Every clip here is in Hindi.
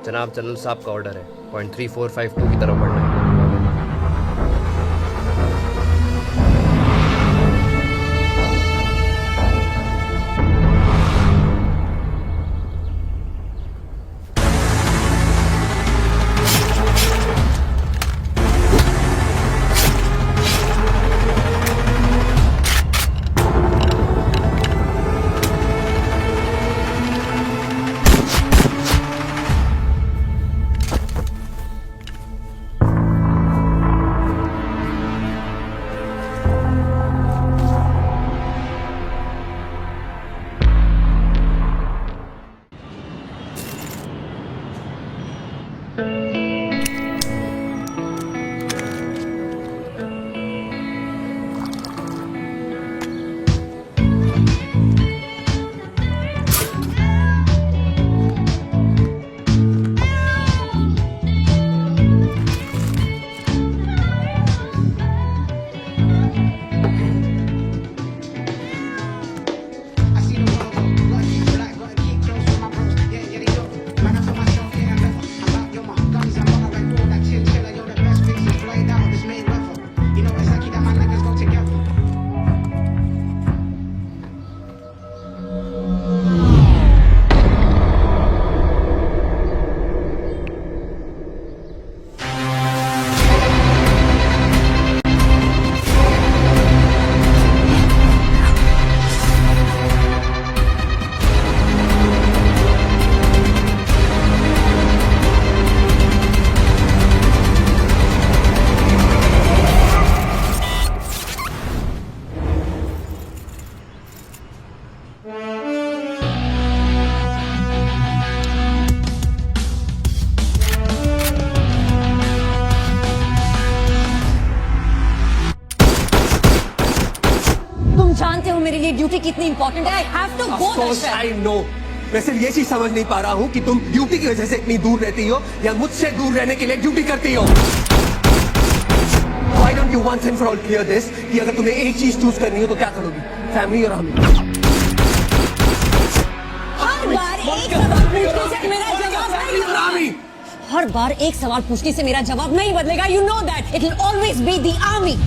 जनाब जनरल साहब का ऑर्डर है, पॉइंट 3452 की तरफ बढ़ना है। जानते हो मेरे लिए ड्यूटी कितनी इंपॉर्टेंट है। I have to go. I know. मैं सिर्फ ये चीज समझ नहीं पा रहा हूँ कि तुम ड्यूटी की वजह से इतनी दूर रहती हो या मुझसे दूर रहने के लिए ड्यूटी करती हो। Why don't you once and for all clear this कि अगर तुम्हें एक चीज चूज करनी हो तो क्या करोगी, फैमिली और हमें? हर बार एक सवाल पूछने से मेरा जवाब नहीं बदलेगा। You know that it will always be the army.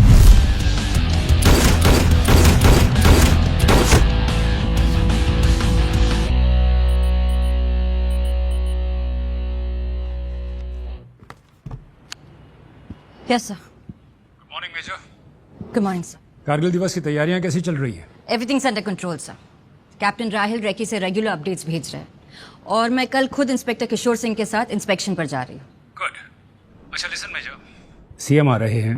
Yes, sir. Good morning, Major. Good morning, sir. Kargil दिवस की तैयारियां कैसी चल रही है? Everything's under control, sir. Captain Rahil recce से रेगुलर अपडेट्स भेज रहे हैं और मैं कल खुद इंस्पेक्टर किशोर सिंह के साथ इंस्पेक्शन पर जा रही हूँ। Good. अच्छा लिसन मेजर, सीएम आ रहे हैं,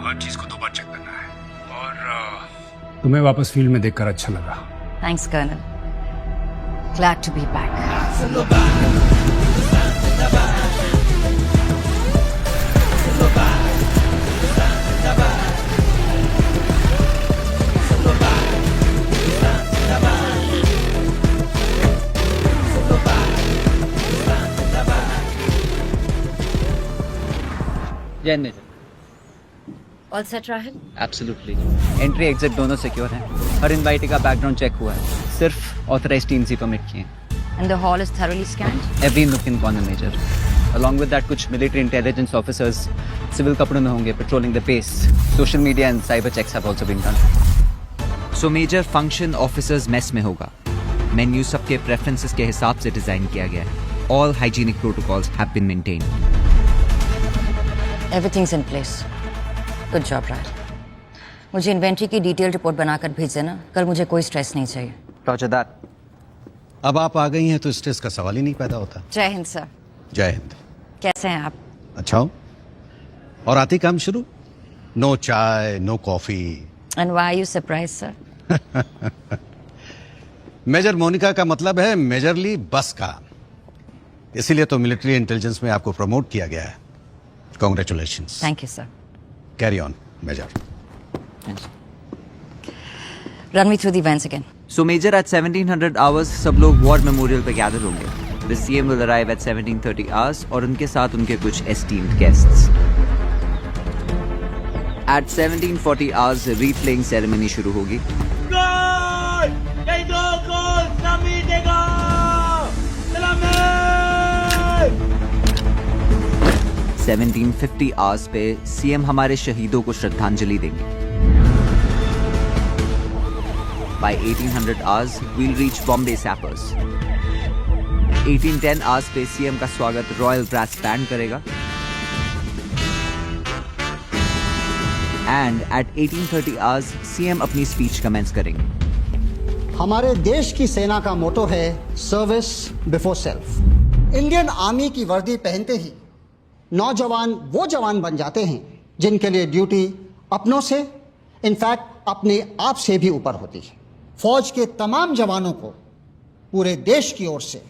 हर चीज को 2 बार चेक करना है और तुम्हें वापस फील्ड में देखकर अच्छा लगा। Thanks, Colonel. Glad to be back. Jain major. All set, Rahil? Absolutely. Entry exit दोनों सिक्योर हैं। हर इनवाइटी का बैकग्राउंड चेक हुआ है। सिर्फ ऑथराइज्ड टीम्स ही परमिट किए हैं। And the hall is thoroughly scanned? Every nook in corner major. Along with that कुछ मिलिट्री इंटेलिजेंस ऑफिसर्स सिविल कपड़ों में होंगे patrolling the base. Social media and cyber checks have also been done. So major function officers mess में होगा। मेन्यू सबके प्रेफरेंसेस के हिसाब से डिजाइन किया गया है। All hygienic protocols have been maintained. Everything's in place. Good job, Rahil. मुझे इन्वेंट्री की डिटेल रिपोर्ट बनाकर भेज देना। कल मुझे कोई स्ट्रेस नहीं चाहिए। Roger that. अब आप आ गई हैं तो स्ट्रेस का सवाल ही नहीं पैदा होता। जय हिंद सर। जय हिंद। कैसे हैं आप? अच्छा हो? और आती काम शुरू? No chai, no coffee. And why are you surprised, sir? Major Monica का मतलब है मेजरली बस का। इसीलिए तो मिलिट्री इंटेलिजेंस में आपको प्रमोट किया गया है। Congratulations. Thank you, sir. Carry on, Major. Run me through the events again. So Major, at 1700 hours सब लोग वॉर मेमोरियल पे गैदर होंगे। The CM will arrive at 1730 hours और उनके साथ उनके कुछ esteemed guests. At 1740 hours replaying ceremony शुरू होगी। 1750 आवर्स पे सीएम हमारे शहीदों को श्रद्धांजलि देंगे. By 1800 hours, we'll reach Bombay Sappers. 1810 hours पे सीएम का स्वागत रॉयल ब्रास बैंड करेगा. And at 1830 hours, सीएम अपनी स्पीच कमेंस करेंगे. हमारे देश की सेना का मोटो है service before self. Indian army की वर्दी पहनते ही नौजवान वो जवान बन जाते हैं जिनके लिए ड्यूटी अपनों से, इनफैक्ट अपने आप से भी ऊपर होती है. फौज के तमाम जवानों को पूरे देश की ओर से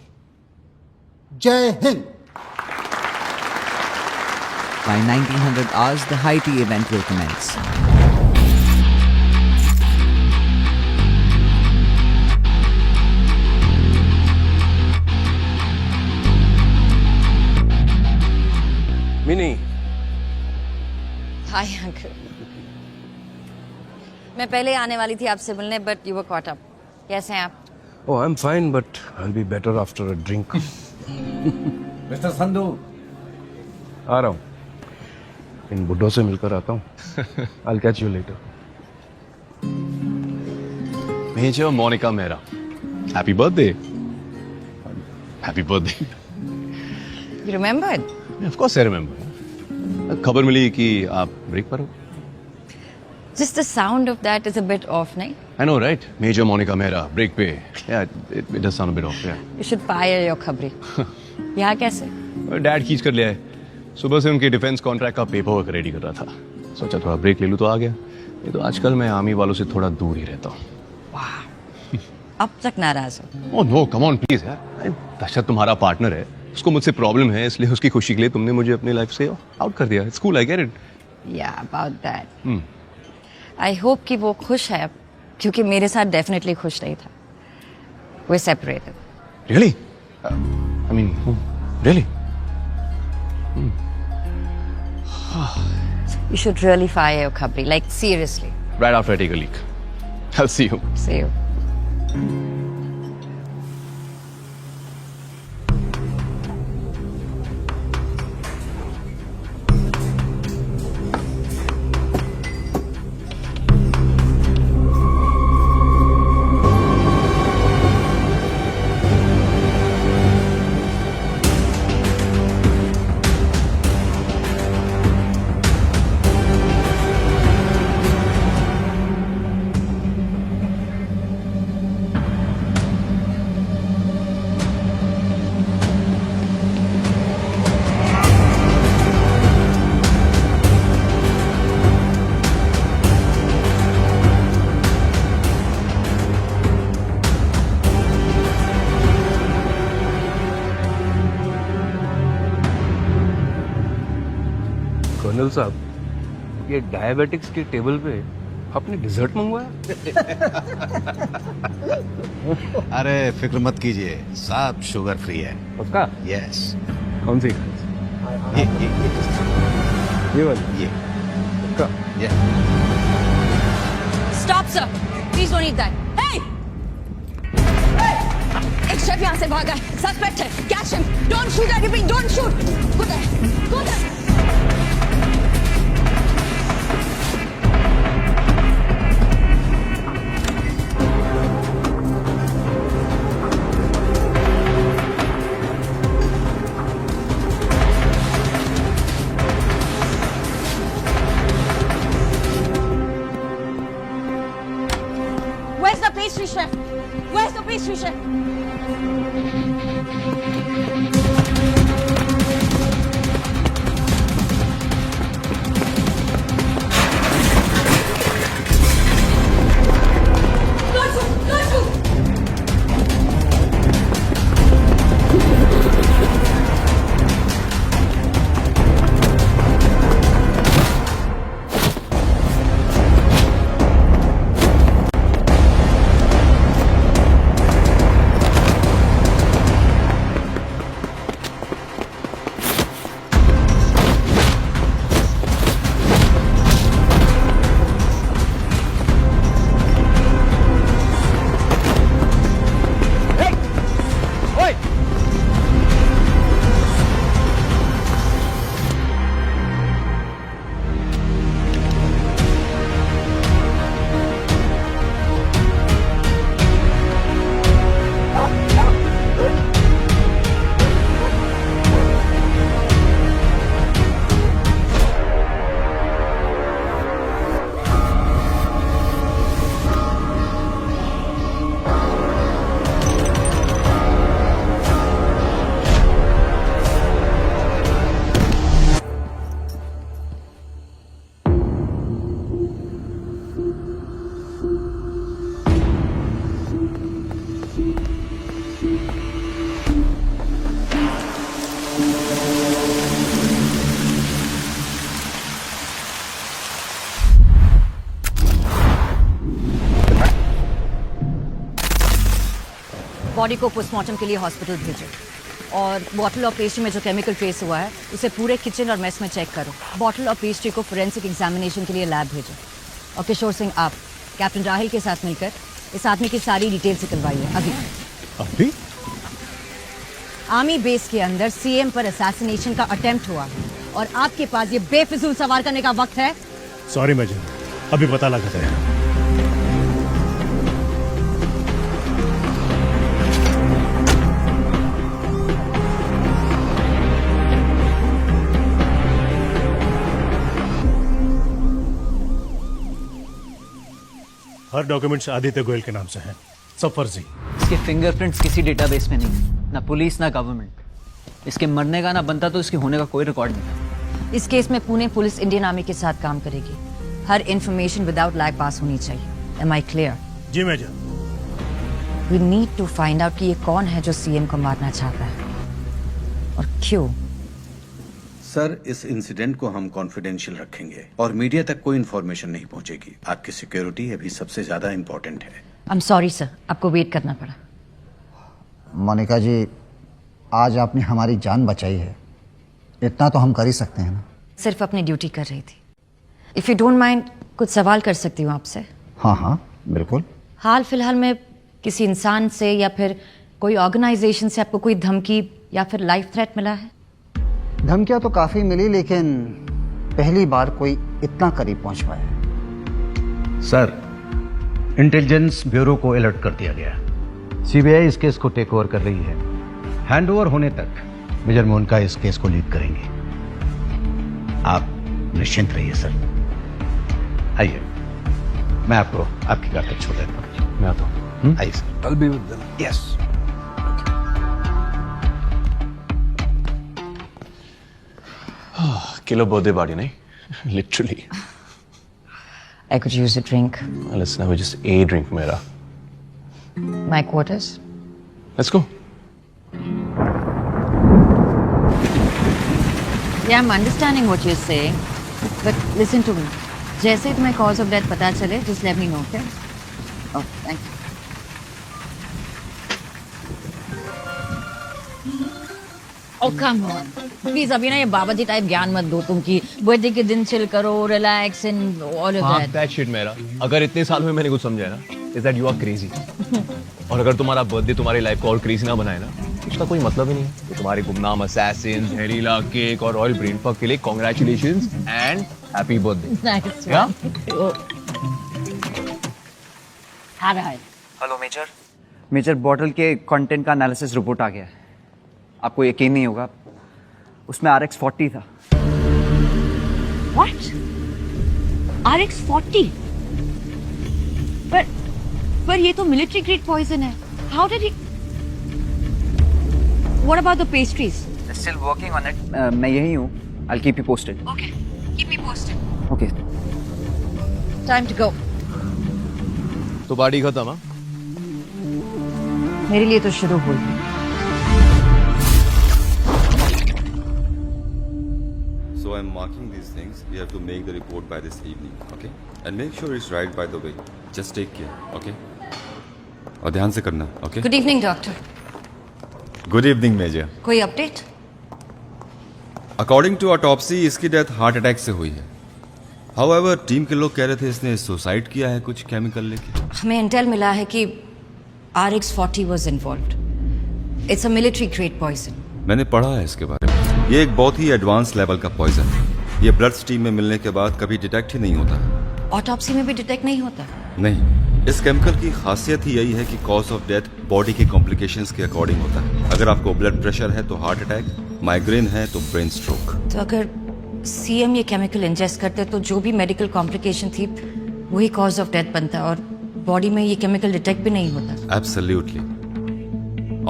जय Hind. By 1900 hours, the high tea event will commence. Mini, hi uncle. मैं पहले आने वाली थी आपसे मिलने, but you were caught up. कैसे हैं आप? Oh, I'm fine, but I'll be better after a drink. Mister Sandhu, आ रहा हूँ. इन बुड्ढों से मिलकर आता हूँ. I'll catch you later. Major Monica Mehra. Happy birthday. Happy birthday. You remembered? Of course I remember. खबर मिली कि आप ब्रेक पर हो. Just the sound of that is a bit off, nahi? I know, right? Major Monica Mehra, break पे. Yeah, it does sound a bit off, yeah. You should fire your खबरी. यहाँ कैसे? डैड खींच कर लिया है. सुबह से उनके डिफेंस कॉन्ट्रैक्ट का पेपर वर्क रेडी कर रहा था. सोचा थोड़ा ब्रेक ले लूँ तो आ गया. ये तो आजकल मैं आर्मी वालों से थोड़ा दूर ही रहता हूँ. अब तक नाराज हो? Oh no, come on please यार. दशरथ तुम्हारा पार्टनर है. उसको मुझसे प्रॉब्लम है, इसलिए उसकी खुशी के लिए तुमने मुझे अपनी लाइफ से आउट कर दिया. It's cool, I get it. Yeah, about that. I hope कि वो खुश है अब, क्योंकि मेरे साथ डेफिनेटली खुश नहीं था. We're separated. Really? I mean, really? You should really fire your खबरी, like seriously. Right after I take a leak. I'll see you. See you. Colonel साहब, ये डायबिटिक्स के टेबल पे आपने डिजर्ट मंगवाया? अरे फिक्र मत कीजिए, सब शुगर फ्री है. पक्का? यस. कौन सी? ये वाली? ये. पक्का? ये. Stop, sir. Please don't eat that. Hey! एक शेफ यहाँ से भागा है. Suspect है. Catch him. Don't shoot, I repeat, don't shoot. Go there. Go there. Where's the pastry chef? Where's the pastry chef? Don't shoot! Don't shoot! Body को पोस्टमार्टम के लिए हॉस्पिटल भेजो और बॉटल ऑफ पेस्ट्री में जो केमिकल ट्रेस हुआ है उसे पूरे किचन और मेस में चेक करो। बॉटल ऑफ पेस्ट्री को फोरेंसिक एग्जामिनेशन के लिए लैब भेजो। और किशोर सिंह, आप कैप्टन राहिल के साथ मिलकर इस आदमी की सारी डिटेल्स निकलवाइए अभी। अभी? आर्मी बेस के अंदर सीएम पर असैसिनेशन का अटेम्प्ट हुआ और आपके पास ये बेफिजूल सवाल करने का वक्त है? सॉरी मेजर, अभी पता लगा है। हर डॉक्यूमेंट्स आदित्य गोयल के नाम से हैं, सब फर्जी। इसके फिंगरप्रिंट्स किसी डेटाबेस में नहीं, ना पुलिस ना गवर्नमेंट। इसके मरने का ना बनता तो इसके होने का कोई रिकॉर्ड नहीं था। इस केस में पुणे पुलिस इंडियन आर्मी के साथ काम करेगी। हर इंफॉर्मेशन विदाउट लैग पास होनी चाहिए। Am I clear? जी major. We need to find out कि ये कौन है जो सीएम को मारना चाहता है और क्यों। सर, इस इंसिडेंट को हम कॉन्फिडेंशियल रखेंगे और मीडिया तक कोई इन्फॉर्मेशन नहीं पहुंचेगी। आपकी सिक्योरिटी अभी सबसे ज्यादा इम्पोर्टेंट है। I'm sorry sir, आपको वेट करना पड़ा। मोनिका जी, आज आपने हमारी जान बचाई है, इतना तो हम कर ही सकते हैं ना। सिर्फ अपनी ड्यूटी कर रही थी। इफ यू डोंट माइंड, कुछ सवाल कर सकती हूँ आपसे? हाँ हाँ बिल्कुल। हाल फिलहाल में किसी इंसान से या फिर कोई ऑर्गेनाइजेशन से आपको कोई धमकी या फिर लाइफ थ्रेट मिला है? धमकियां तो काफी मिली, लेकिन पहली बार कोई इतना करीब पहुंच पाया। सर, इंटेलिजेंस ब्यूरो को अलर्ट कर दिया गया। सीबीआई इस केस को टेक ओवर कर रही है। हैंडओवर होने तक मेजर मोनिका इस केस को लीड करेंगे। आप निश्चिंत रहिए सर। आइए, मैं आपको आपकी कार तक छोड़ देता हूँ। मैं आता हूँ। आइए sir. I'll be with them. Yes. Kilo birthday party नहीं, literally. I could use a drink. Listen, I was just a drink, मेरा। My quarters. Let's go. Yeah, I'm understanding what you're saying, but listen to me. जैसे ही तुम्हें cause of death पता चले, just let me know, okay? Oh, thank you. Oh, come on. Please, अभी ना ये बाबा जी टाइप ज्ञान मत दो तुम कि बर्थडे के दिन चिल करो, relax and all of that. that shit मेरा। अगर इतने साल में मैंने कुछ समझा है ना, is that you are crazy. और अगर तुम्हारा बर्थडे तुम्हारी लाइफ को और क्रेजी ना बनाए ना, उसका कोई मतलब ही नहीं है। तो तुम्हारे गुमनाम असैसिन, जहरीला केक और ऑयल ब्रेन फक के लिए congratulations and happy birthday. Nice Yeah? Have I? Hello major. Major, bottle के कंटेंट का एनालिसिस रिपोर्ट आ गया है। आपको यकीन नहीं होगा, उसमें RX-40 था। What? RX-40? पर ये तो मिलिट्री ग्रेड पॉइजन है। How did he? What about the pastries? Still working on it. मैं यही हूँ। I'll keep you posted. Okay, keep me posted. Okay. Time to go. तो पार्टी खत्म। हाँ, मेरे लिए तो शुरू हुई। So I'm marking these things. You have to make the report by this evening, okay? And make sure it's right by the way. Just take care, okay? और ध्यान से करना, okay? Good evening, doctor. Good evening, Major. कोई अपडेट? According to autopsy, इसकी डेथ हार्ट अटैक से हुई है। However, टीम के लोग कह रहे थे इसने सुसाइड किया है कुछ केमिकल लेके। हमें इंटेल मिला है कि RX-40 was involved. It's a military grade poison. मैंने पढ़ा है इसके बारे में। ये एक बहुत ही एडवांस लेवल का पॉइजन है। ये ब्लड स्ट्रीम में मिलने के बाद कभी डिटेक्ट ही नहीं होता। ऑटोप्सी में भी डिटेक्ट नहीं होता? नहीं, इस केमिकल की खासियत ही यही है कि कॉज ऑफ डेथ बॉडी के कॉम्प्लिकेशंस के अकॉर्डिंग होता है। अगर आपको ब्लड प्रेशर है तो हार्ट अटैक, माइग्रेन है तो ब्रेन स्ट्रोक। तो अगर सीएम ये केमिकल इंजेस्ट करते तो जो भी मेडिकल कॉम्प्लिकेशन थी वही कॉज ऑफ डेथ बनता और बॉडी में ये केमिकल डिटेक्ट भी नहीं होता। एब्सोल्युटली।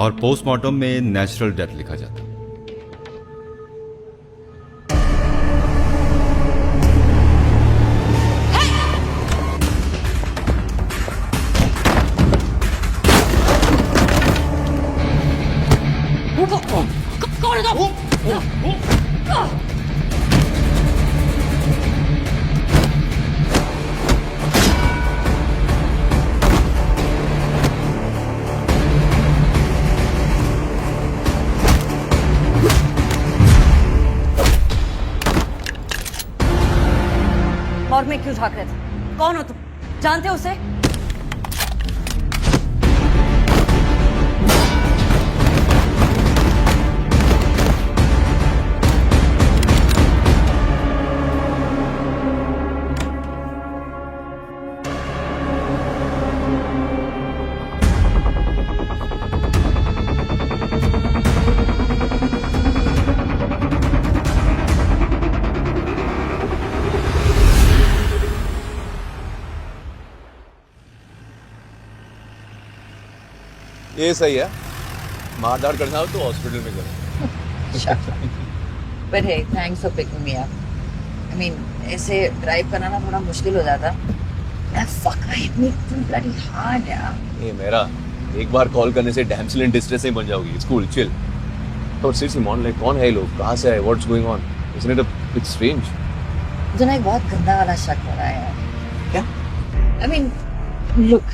और पोस्टमार्टम में नेचुरल डेथ लिखा जाता है। मॉर्ग में क्यों झांक रहे थे? कौन हो तुम? जानते हो उसे? ये सही है, मारधाड़ करना हो तो हॉस्पिटल में करो। But hey, thanks for picking me up. I mean, ऐसे ड्राइव करना ना थोड़ा मुश्किल हो जाता। Fuck, I hit me too bloody hard, यार। ये मेरा एक बार कॉल करने से डैमसेल इन डिस्ट्रेस नहीं बन जाओगी। It's cool, chill. तो सीरियसली मॉन, लाइक कौन है ये लोग, कहाँ से आए, what's going on? Isn't it a bit strange? मुझे ना एक बहुत गंदा वाला शक हो रहा है यार। क्या? I mean, look,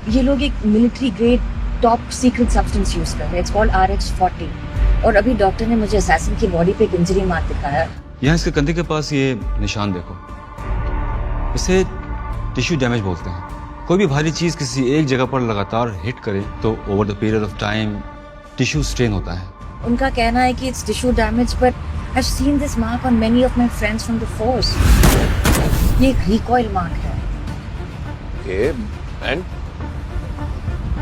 ये लोग एक military grade top secret substance use कर रहे हैं। It's called RH-40 और अभी डॉक्टर ने मुझे असैसिन की बॉडी पे एक इंजरी मार्क दिखाया। यहाँ इसके कंधे के पास ये निशान देखो, इसे टिश्यू डैमेज बोलते हैं। कोई भी भारी चीज किसी एक जगह पर लगातार हिट करे तो over the period of time tissue strain होता है। उनका कहना है कि it's tissue damage, but I have seen this mark on many of my friends from the force. ये एक रिकॉइल मार्क है। Okay, and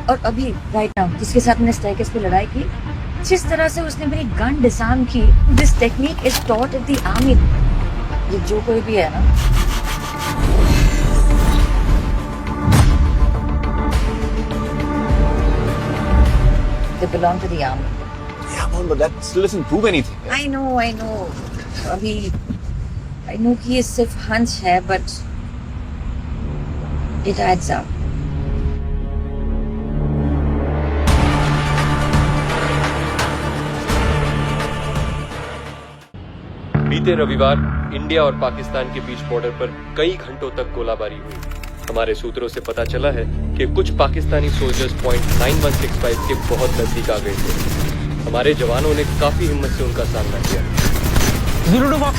और अभी राइट नाउ जिसके साथ मैंने स्टेयरकेस पे लड़ाई की, जिस तरह से उसने मेरी गन डिसआर्म की, this technique is taught in the army. ये जो कोई भी है ना, they belong to the army. yeah, but that still doesn't prove anything. I know. अभी I know कि ये सिर्फ हंच है, but it adds up. बीते रविवार इंडिया और पाकिस्तान के बीच बॉर्डर पर कई घंटों तक गोलाबारी हुई। हमारे सूत्रों से पता चला है कि कुछ पाकिस्तानी सोल्जर्स पॉइंट 9165 के बहुत नजदीक आ गए थे। हमारे जवानों ने काफी हिम्मत से उनका सामना किया। Zero to box.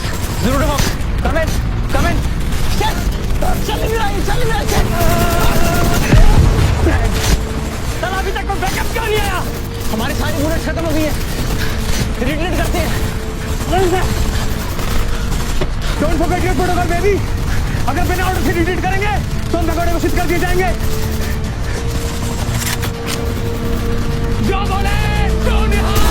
Come in. चल अभी तक कोई बैकअप क्यों नहीं आया? हमारी सारी बुलेट खत्म हो गई है। रिट्रीट करते हैं। Don't forget your protocol, baby. अगर बिना ऑर्डर से रिट्रीट करेंगे तो हम भगोड़े घोषित कर दिए जाएंगे। जो बोले तो निहाल।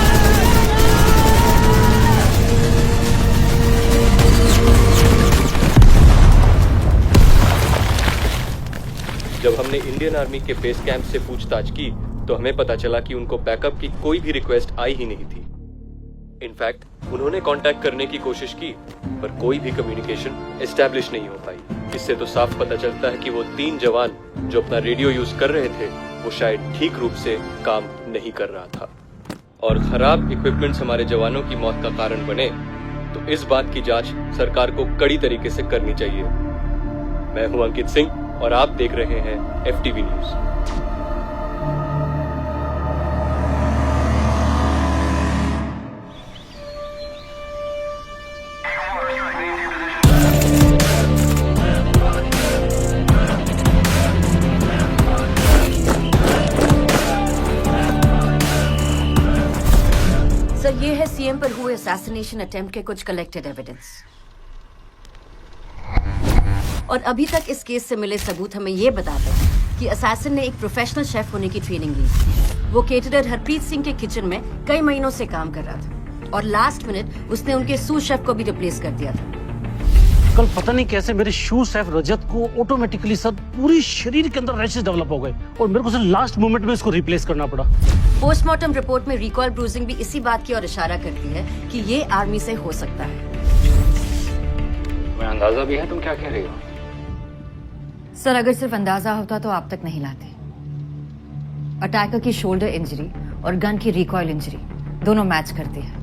जब हमने इंडियन आर्मी के बेस कैंप से पूछताछ की तो हमें पता चला कि उनको बैकअप की कोई भी रिक्वेस्ट आई ही नहीं थी। इनफैक्ट उन्होंने कांटेक्ट करने की कोशिश की पर कोई भी कम्युनिकेशन एस्टैब्लिश नहीं हो पाई। इससे तो साफ पता चलता है कि वो 3 जवान जो अपना रेडियो यूज कर रहे थे वो शायद ठीक रूप से काम नहीं कर रहा था। और खराब इक्विपमेंट्स हमारे जवानों की मौत का कारण बने तो इस बात की जांच सरकार को कड़ी तरीके से करनी चाहिए। मैं हूं अंकित सिंह और आप देख रहे हैं FTV न्यूज। सर, ये है सीएम पर हुए असैसिनेशन अटेम्प्ट के कुछ कलेक्टेड एविडेंस। और अभी तक इस केस से मिले सबूत हमें ये बताते हैं कि असैसिन ने एक प्रोफेशनल शेफ होने की ट्रेनिंग ली। वो केटरर हरप्रीत सिंह के किचन में कई महीनों से काम कर रहा था और लास्ट मिनट उसने उनके सूस शेफ को भी रिप्लेस कर दिया था। कल पता नहीं कैसे मेरे शू शेफ रजत को ऑटोमेटिकली सर पूरी शरीर के अंदर रैशेस डेवलप हो गए और मेरे को सर लास्ट मोमेंट में इसको रिप्लेस करना पड़ा। पोस्टमार्टम रिपोर्ट में रिकॉल ब्रूजिंग भी इसी बात की ओर इशारा करती है कि ये आर्मी से हो सकता है। तुम्हें अंदाजा भी है तुम क्या कह रही हो? सर, अगर सिर्फ अंदाजा होता तो आप तक नहीं लाते। अटैकर की शोल्डर इंजरी और गन की रिकॉइल इंजरी दोनों मैच करती है।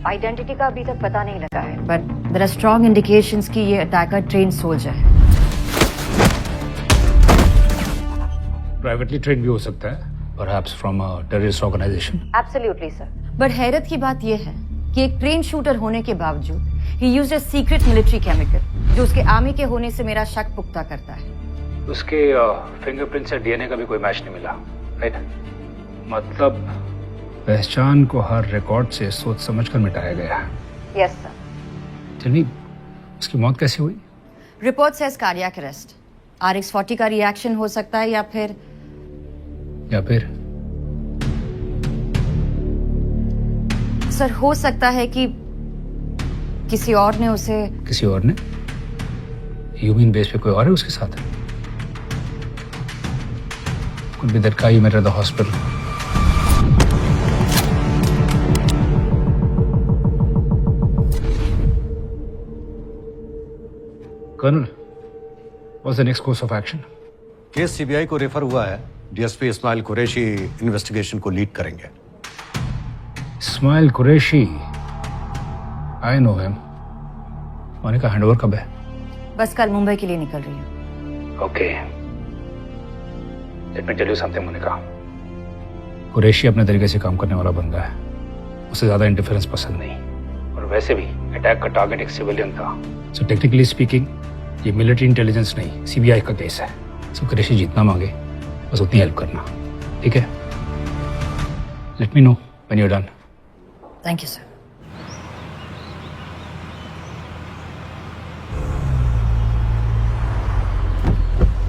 आइडेंटिटी का अभी तक पता नहीं लगा है, but there are strong indications कि ये अटैकर ट्रेन सोल्जर है। प्राइवेटली ट्रेन भी हो सकता है, perhaps from a terrorist organisation. Absolutely sir. But हैरत की बात यह है कि एक ट्रेन शूटर होने के बावजूद ही used a secret military chemical जो उसके आर्मी के होने से मेरा शक पुख्ता करता है। उसके फिंगरप्रिंट से डीएनए का भी कोई मैच नहीं मिला, राइट? मतलब पहचान को हर रिकॉर्ड से सोच समझकर मिटाया गया। Yes sir. चलिए, उसकी मौत कैसे हुई? Report says cardiac arrest. RX40 का रिएक्शन हो सकता है या फिर सर हो सकता है कि किसी और ने उसे किसी और ने? ह्यूमन बेस पे कोई और है उसके साथ? Could be that guy you met at the hospital. Colonel, what's the next course of action? Case CBI को रेफर हुआ है। डीएसपी इस्माइल कुरैशी इन्वेस्टिगेशन को लीड करेंगे। Ismail Qureshi, I know him. Monica handover कब है? बस कल मुंबई के लिए निकल रही हूँ। Okay. Let me tell you something, Monika. Qureshi अपने तरीके से काम करने वाला बंदा है। उसे ज्यादा इंटरफेरेंस पसंद नहीं। और वैसे भी अटैक का टारगेट एक सिविलियन था। So technically speaking, ये मिलिट्री इंटेलिजेंस नहीं, सीबीआई का केस है। So कुरैशी जितना मांगे बस उतनी हेल्प करना, ठीक है? Let me know when you're done. Thank you sir.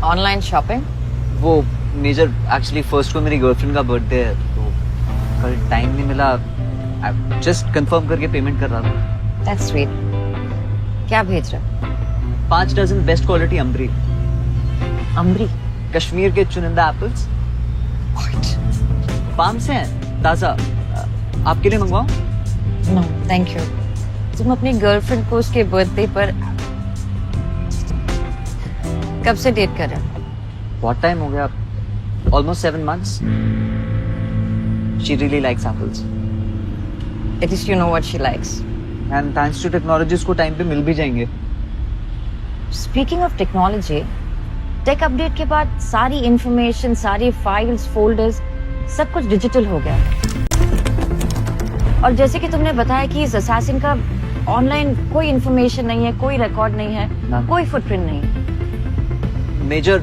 Online shopping? वो मेजर एक्चुअली फर्स्ट को मेरी गर्लफ्रेंड का बर्थडे है तो कल टाइम नहीं मिला। जस्ट कंफर्म करके पेमेंट कर रहा था। That's sweet. क्या भेज रहे? 5 dozen best quality Ambri. Ambri? Kashmir के चुनिंदा एप्पल्स। फार्म से हैं, ताजा। आपके लिए मंगवाऊं? No thank you. तुम अपनी गर्लफ्रेंड को उसके बर्थडे पर कब से डेट कर रहे हो? बहुत टाइम हो गया, almost 7 months. She really likes apples. At least you know what she likes. And thanks to technology उसको टाइम पे मिल भी जाएंगे। Speaking of technology, take update के बाद सारी इंफॉर्मेशन, सारी फाइल्स, फोल्डर्स सब कुछ डिजिटल हो गया। और जैसे कि तुमने बताया कि इस असैसिन का ऑनलाइन कोई इंफॉर्मेशन नहीं है, कोई रिकॉर्ड नहीं है, कोई फुटप्रिंट नहीं है। Major,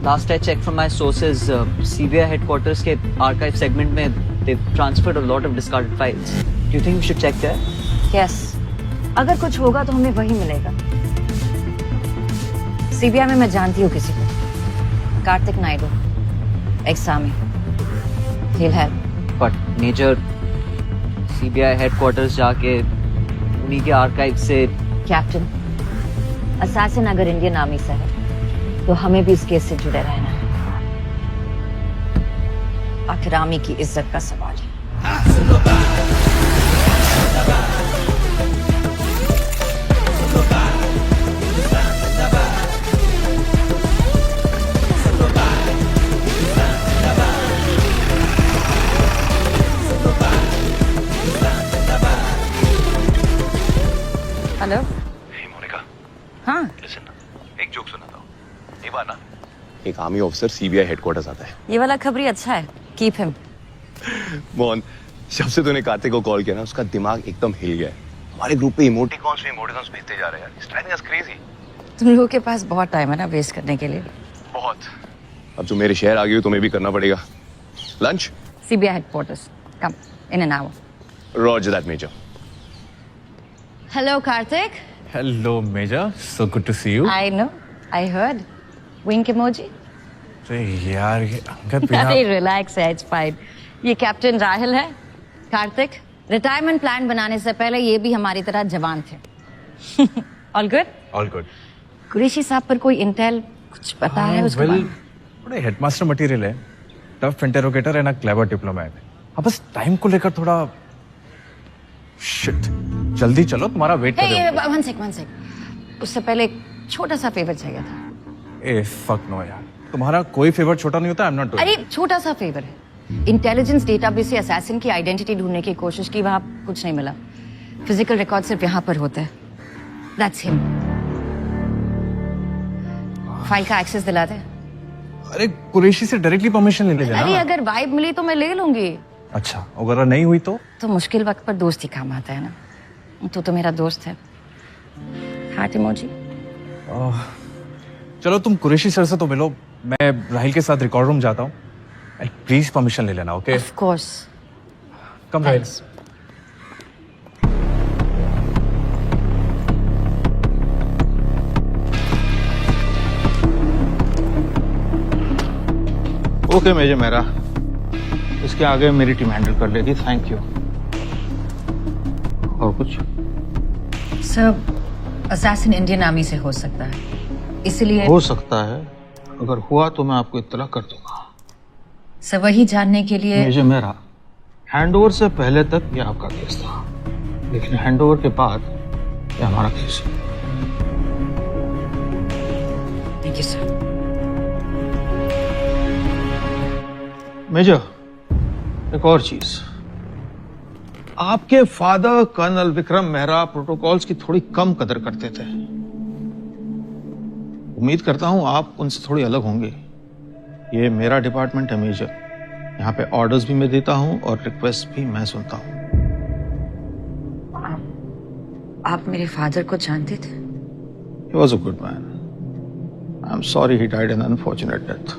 last I checked from my sources, CBI headquarters के archive segment में they've transferred a lot of discarded files. Do you think we should check there? Yes. अगर कुछ होगा तो हमें वही मिलेगा। सीबीआई में मैं जानती हूँ किसी को, Kartik Naidu, x-army. He'll help. But Major, CBI headquarters जाके उन्हीं के archive से कैप्टन, असैसिन अगर इंडियन आर्मी से है तो हमें भी इस केस से जुड़े रहना है। आखिर आर्मी की इज्जत का सवाल है। हेलो मोनिका, हाँ एक जोक सुनाता हूँ। ये बार ना एक आर्मी ऑफिसर सीबीआई हेडक्वार्टर्स आता है। ये वाला खबरी अच्छा है, कीप हिम। मोहन, जब से तूने कार्तिक को कॉल किया ना उसका दिमाग एकदम हिल गया है। हमारे ग्रुप पे इमोटिकॉन्स भेजते जा रहे हैं यार। It's driving us crazy. तुम लोगों के पास बहुत टाइम है ना वेस्ट करने के लिए। बहुत। अब जो मेरे शहर आ गई हो तुम्हें भी करना पड़ेगा। Lunch? CBI headquarters, come in an hour. Roger that major. Hello Kartik. Hello, Major. So good to see you. I know. I heard. Wink emoji. अरे यार ये अंगद बिना अरे रिलैक्स है, it's fine. ये कैप्टन राहिल है। कार्तिक, रिटायरमेंट प्लान बनाने से पहले ये भी हमारी तरह जवान थे। All good? All good. Qureshi साहब पर कोई इंटेल कुछ पता है उसके बारे में? थोड़े हेडमास्टर मटेरियल है, टफ इंटरोगेटर है ना, क्लेवर डिप्लोमैट। अब बस टाइम को लेकर थोड़ा शिट। जल्दी चलो, तुम्हारा वेट कर रहे हो। One sec. उससे पहले एक छोटा सा फेवर चाहिए था। ए फक नो यार, तुम्हारा कोई फेवर छोटा नहीं होता। I am not doing. अरे छोटा सा फेवर है। इंटेलिजेंस डेटाबेस से असैसिन की आइडेंटिटी ढूंढने की कोशिश की, वहां कुछ नहीं मिला। फिजिकल रिकॉर्ड सिर्फ यहाँ पर होता है। That's him. फाइल का एक्सेस दिला दे। अरे कुरैशी से डायरेक्टली परमिशन ले लेना। अरे अगर वाइब मिली तो मैं ले लूंगी। अच्छा, अगर नहीं हुई तो मुश्किल वक्त पर दोस्त ही काम आता है ना। तो मेरा दोस्त है। Heart emoji. चलो तुम कुरैशी सर से तो मिलो, मैं राहिल के साथ रिकॉर्ड रूम जाता हूँ। प्लीज परमिशन ले लेना, okay? Of course. Come Rahil. Okay major Mehra, इसके आगे मेरी टीम हैंडल कर लेगी। Thank you. और कुछ? सर, असैसिन इंडियन आर्मी से हो सकता है, इसलिए हो सकता है। अगर हुआ तो मैं आपको इत्तला कर दूंगा। सर, वही जानने के लिए मेजर मेहरा, हैंडओवर से पहले तक ये आपका केस था, लेकिन हैंडओवर के बाद ये हमारा केस है। Thank you sir. मेजर, एक और चीज, आपके father colonel Vikram Mehra protocols की थोड़ी कम कदर करते थे। उम्मीद करता हूं आप उनसे थोड़ी अलग होंगे। ये मेरा डिपार्टमेंट है मेजर, यहाँ पे ऑर्डर्स भी मैं देता हूं और रिक्वेस्ट भी मैं सुनता हूं। आप मेरे फादर को जानते थे? He was a good man. I'm sorry he died an unfortunate death.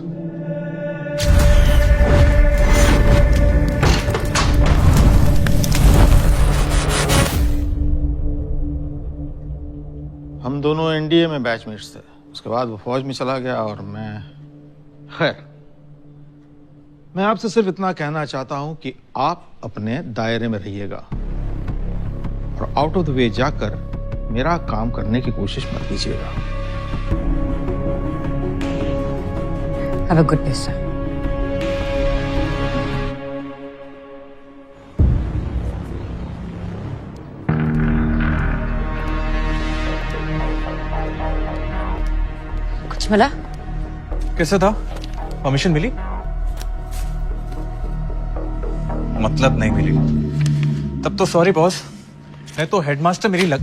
हम दोनों एनडीए में बैचमेट्स थे। उसके बाद वो फौज में चला गया और मैं, खैर, मैं आपसे सिर्फ इतना कहना चाहता हूं कि आप अपने दायरे में रहिएगा और आउट ऑफ द वे जाकर मेरा काम करने की कोशिश मत कीजिएगा। Have a good day, sir. कुछ मिला? कैसे था? परमिशन मिली? मतलब नहीं मिली। तब तो सॉरी बॉस, मैं तो हेडमास्टर मेरी लग।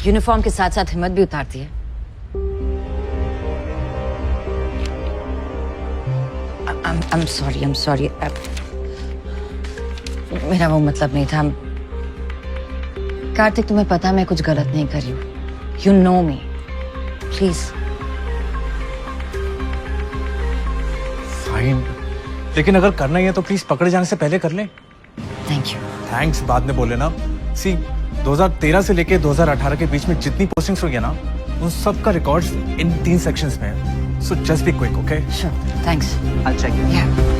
यूनिफॉर्म के साथ साथ हिम्मत भी उतारती है। I'm sorry. मेरा वो मतलब नहीं था। कार्तिक, तुम्हें पता मैं कुछ गलत नहीं कर रही हूँ। You know me. Please. Fine, लेकिन अगर करना ही है तो प्लीज पकड़े जाने से पहले कर ले। Thank you. थैंक्स बाद में बोले ना। सी 2013 से लेके 2018 के बीच में जितनी पोस्टिंग्स हुई है ना, उन सब का रिकॉर्ड्स इन 3 सेक्शंस में है। So just be quick, okay? Sure. Thanks. I'll check it. Yeah.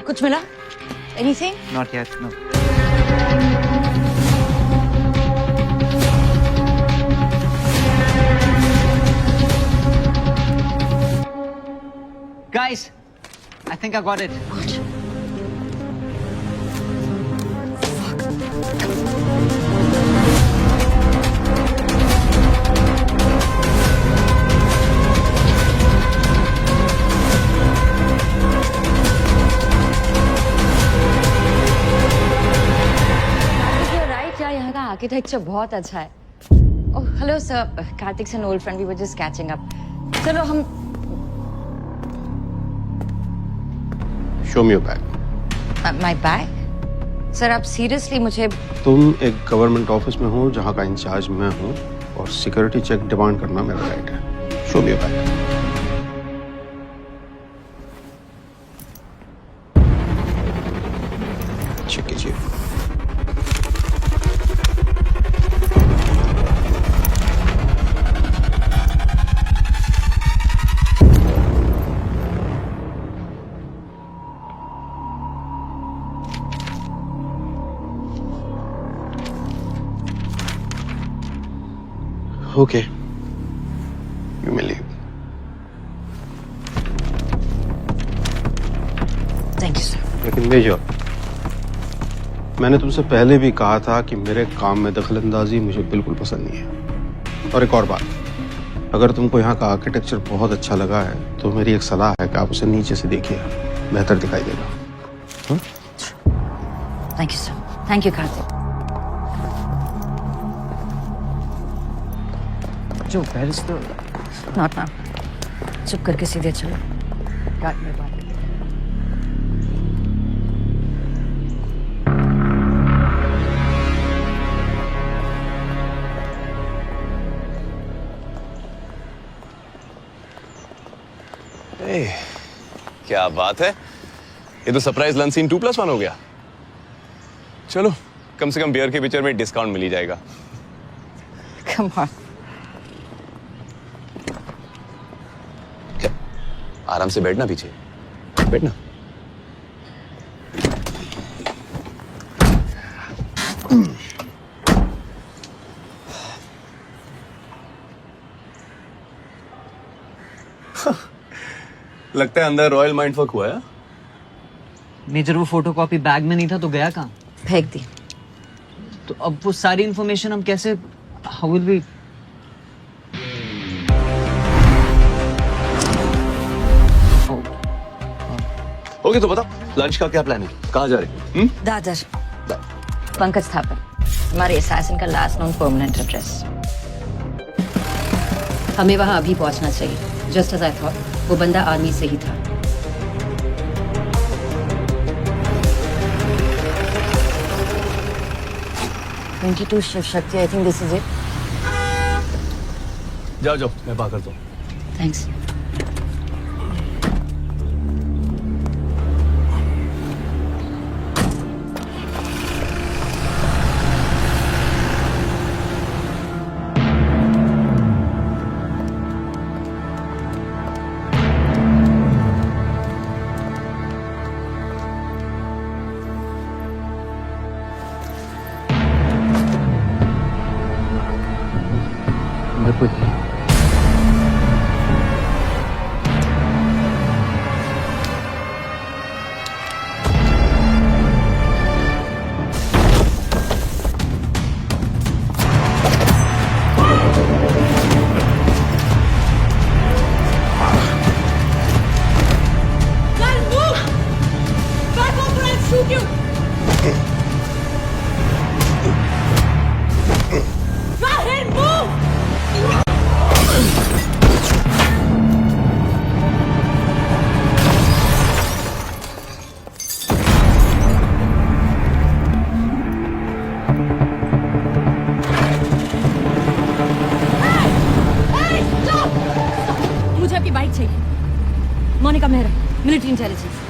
कुछ मिला? Anything? Not yet, no. Guys, I think I got it. What? Architecture बहुत अच्छा है। ओह हेलो सर, कार्तिक से old friend, we were just catching up. चलो हम show me your bag. My bag? Sir आप सीरियसली मुझे? तुम एक गवर्नमेंट ऑफिस में हो जहां का इंचार्ज मैं हूं और सिक्योरिटी चेक डिमांड करना मेरा राइट है। Show me your bag. Check कीजिए। Okay, you may leave. Thank you sir. लेकिन मेजर, मैंने तुमसे पहले भी कहा था कि मेरे काम में दखलंदाजी मुझे बिल्कुल पसंद नहीं है। और एक और बात, अगर तुमको यहाँ का आर्किटेक्चर बहुत अच्छा लगा है तो मेरी एक सलाह है कि आप उसे नीचे से देखिए, बेहतर दिखाई देगा। Thank you sir. Thank you Kartik. जो पेरिस तो नॉट ना, चुप करके सीधे चलो। गार्ड में बात। क्या बात है, ये तो सरप्राइज लंच सीन 2+1 हो गया। चलो, कम से कम बियर के पिक्चर में डिस्काउंट मिल ही जाएगा। Come on. क्या? आराम से बैठना, पीछे बैठना। लगता है अंदर रॉयल माइंडफक हुआ है। मेजर वो फोटोकॉपी बैग में नहीं था तो गया कहाँ? फेंक दी। तो अब वो सारी इंफॉर्मेशन हम कैसे, हाउ विल वी? ओके, तो बता लंच का क्या प्लान है, कहाँ जा रहे हैं? दादर। पंकज थापर, हमारे असैसिन का लास्ट नोन परमानेंट एड्रेस। हमें वहां अभी पहुंचना चाहिए। जस्ट एज आई थॉट, वो बंदा आर्मी से ही था। $22 Shiv Shakti, I think this is it. जाओ जाओ, मैं बात करता हूँ। थैंक्स। मुझे आपकी बाइक चाहिए। Monica Mehra, military intelligence.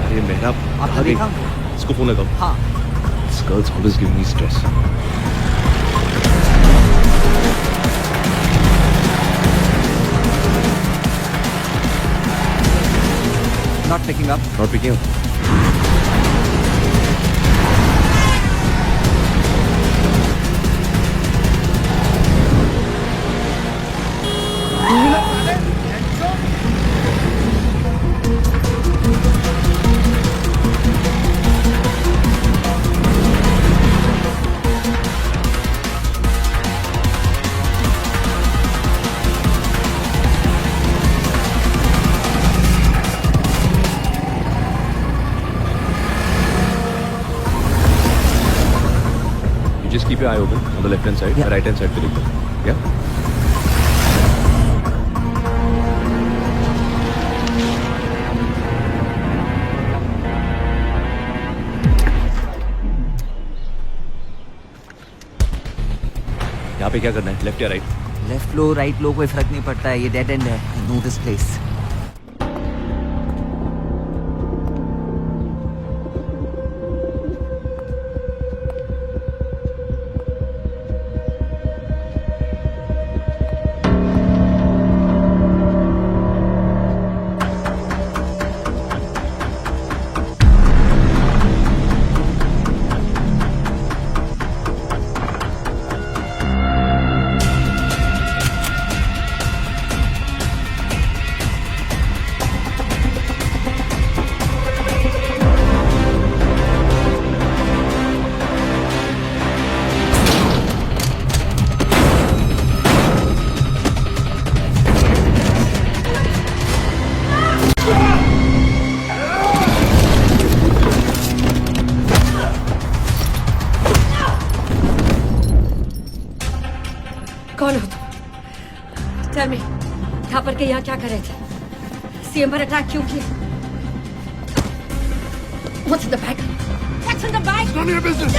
अरे मेरा आपने देखा? इसको फोन लगाओ। हाँ। This girl's always giving me stress. Not picking up. Not picking up. Just keep your eye open on the left hand side, right hand side पे देखो, yeah? यहाँ पे क्या करना है, लेफ्ट या राइट? लेफ्ट लो राइट लो कोई फर्क नहीं पड़ता है, ये डेड एंड है। I know this place. कौन हो तुम? Tell me, यहाँ पर के यहाँ क्या कर रहे थे? सीएम पर अटैक क्यों किया? What's in the bag? What's in the bag? It's none of your business.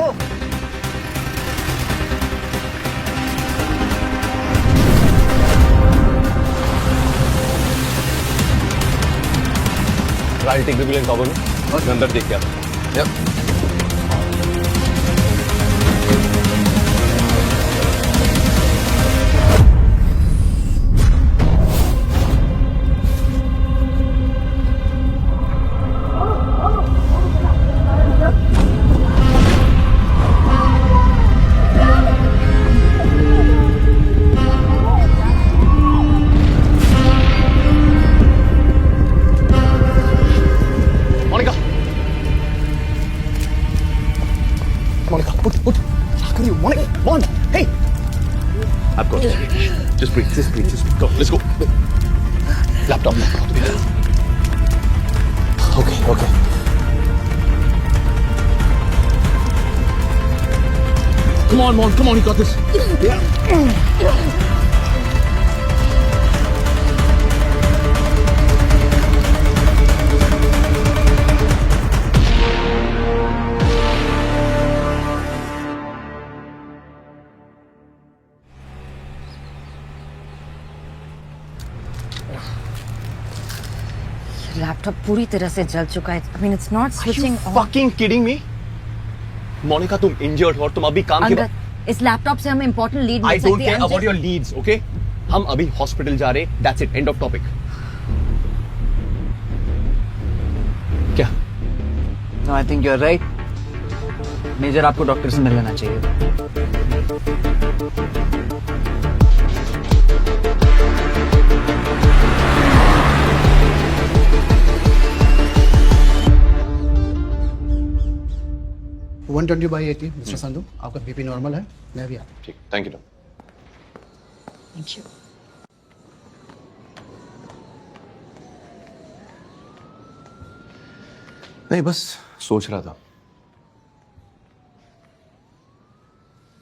go. I'll take the wheel and cover me. मैं अंदर देख के आता हूँ. Yep. Monica, put. How can you, Monica? Hey! I've got it. Just breathe. Go, let's go. Laptop. Okay. Come on, you got this. Yeah. Laptop पूरी तरह से जल चुका है. I mean, it's not switching on. Fucking kidding me? Monika तुम इंजर्ड हो और तुम अभी काम के इस लैपटॉप से हमें इंपॉर्टेंट लीड मिल I सकती don't है. care about your leads, okay? हम अभी हॉस्पिटल जा रहे. That's it. End of topic. क्या? No, I think you're right. Major आपको डॉक्टर से मिल लेना चाहिए. वन 120/80 मिस्टर संधू, आपका बीपी नॉर्मल है. मैं भी आता हूँ. ठीक, थैंक यू. Thank you. नहीं, बस सोच रहा था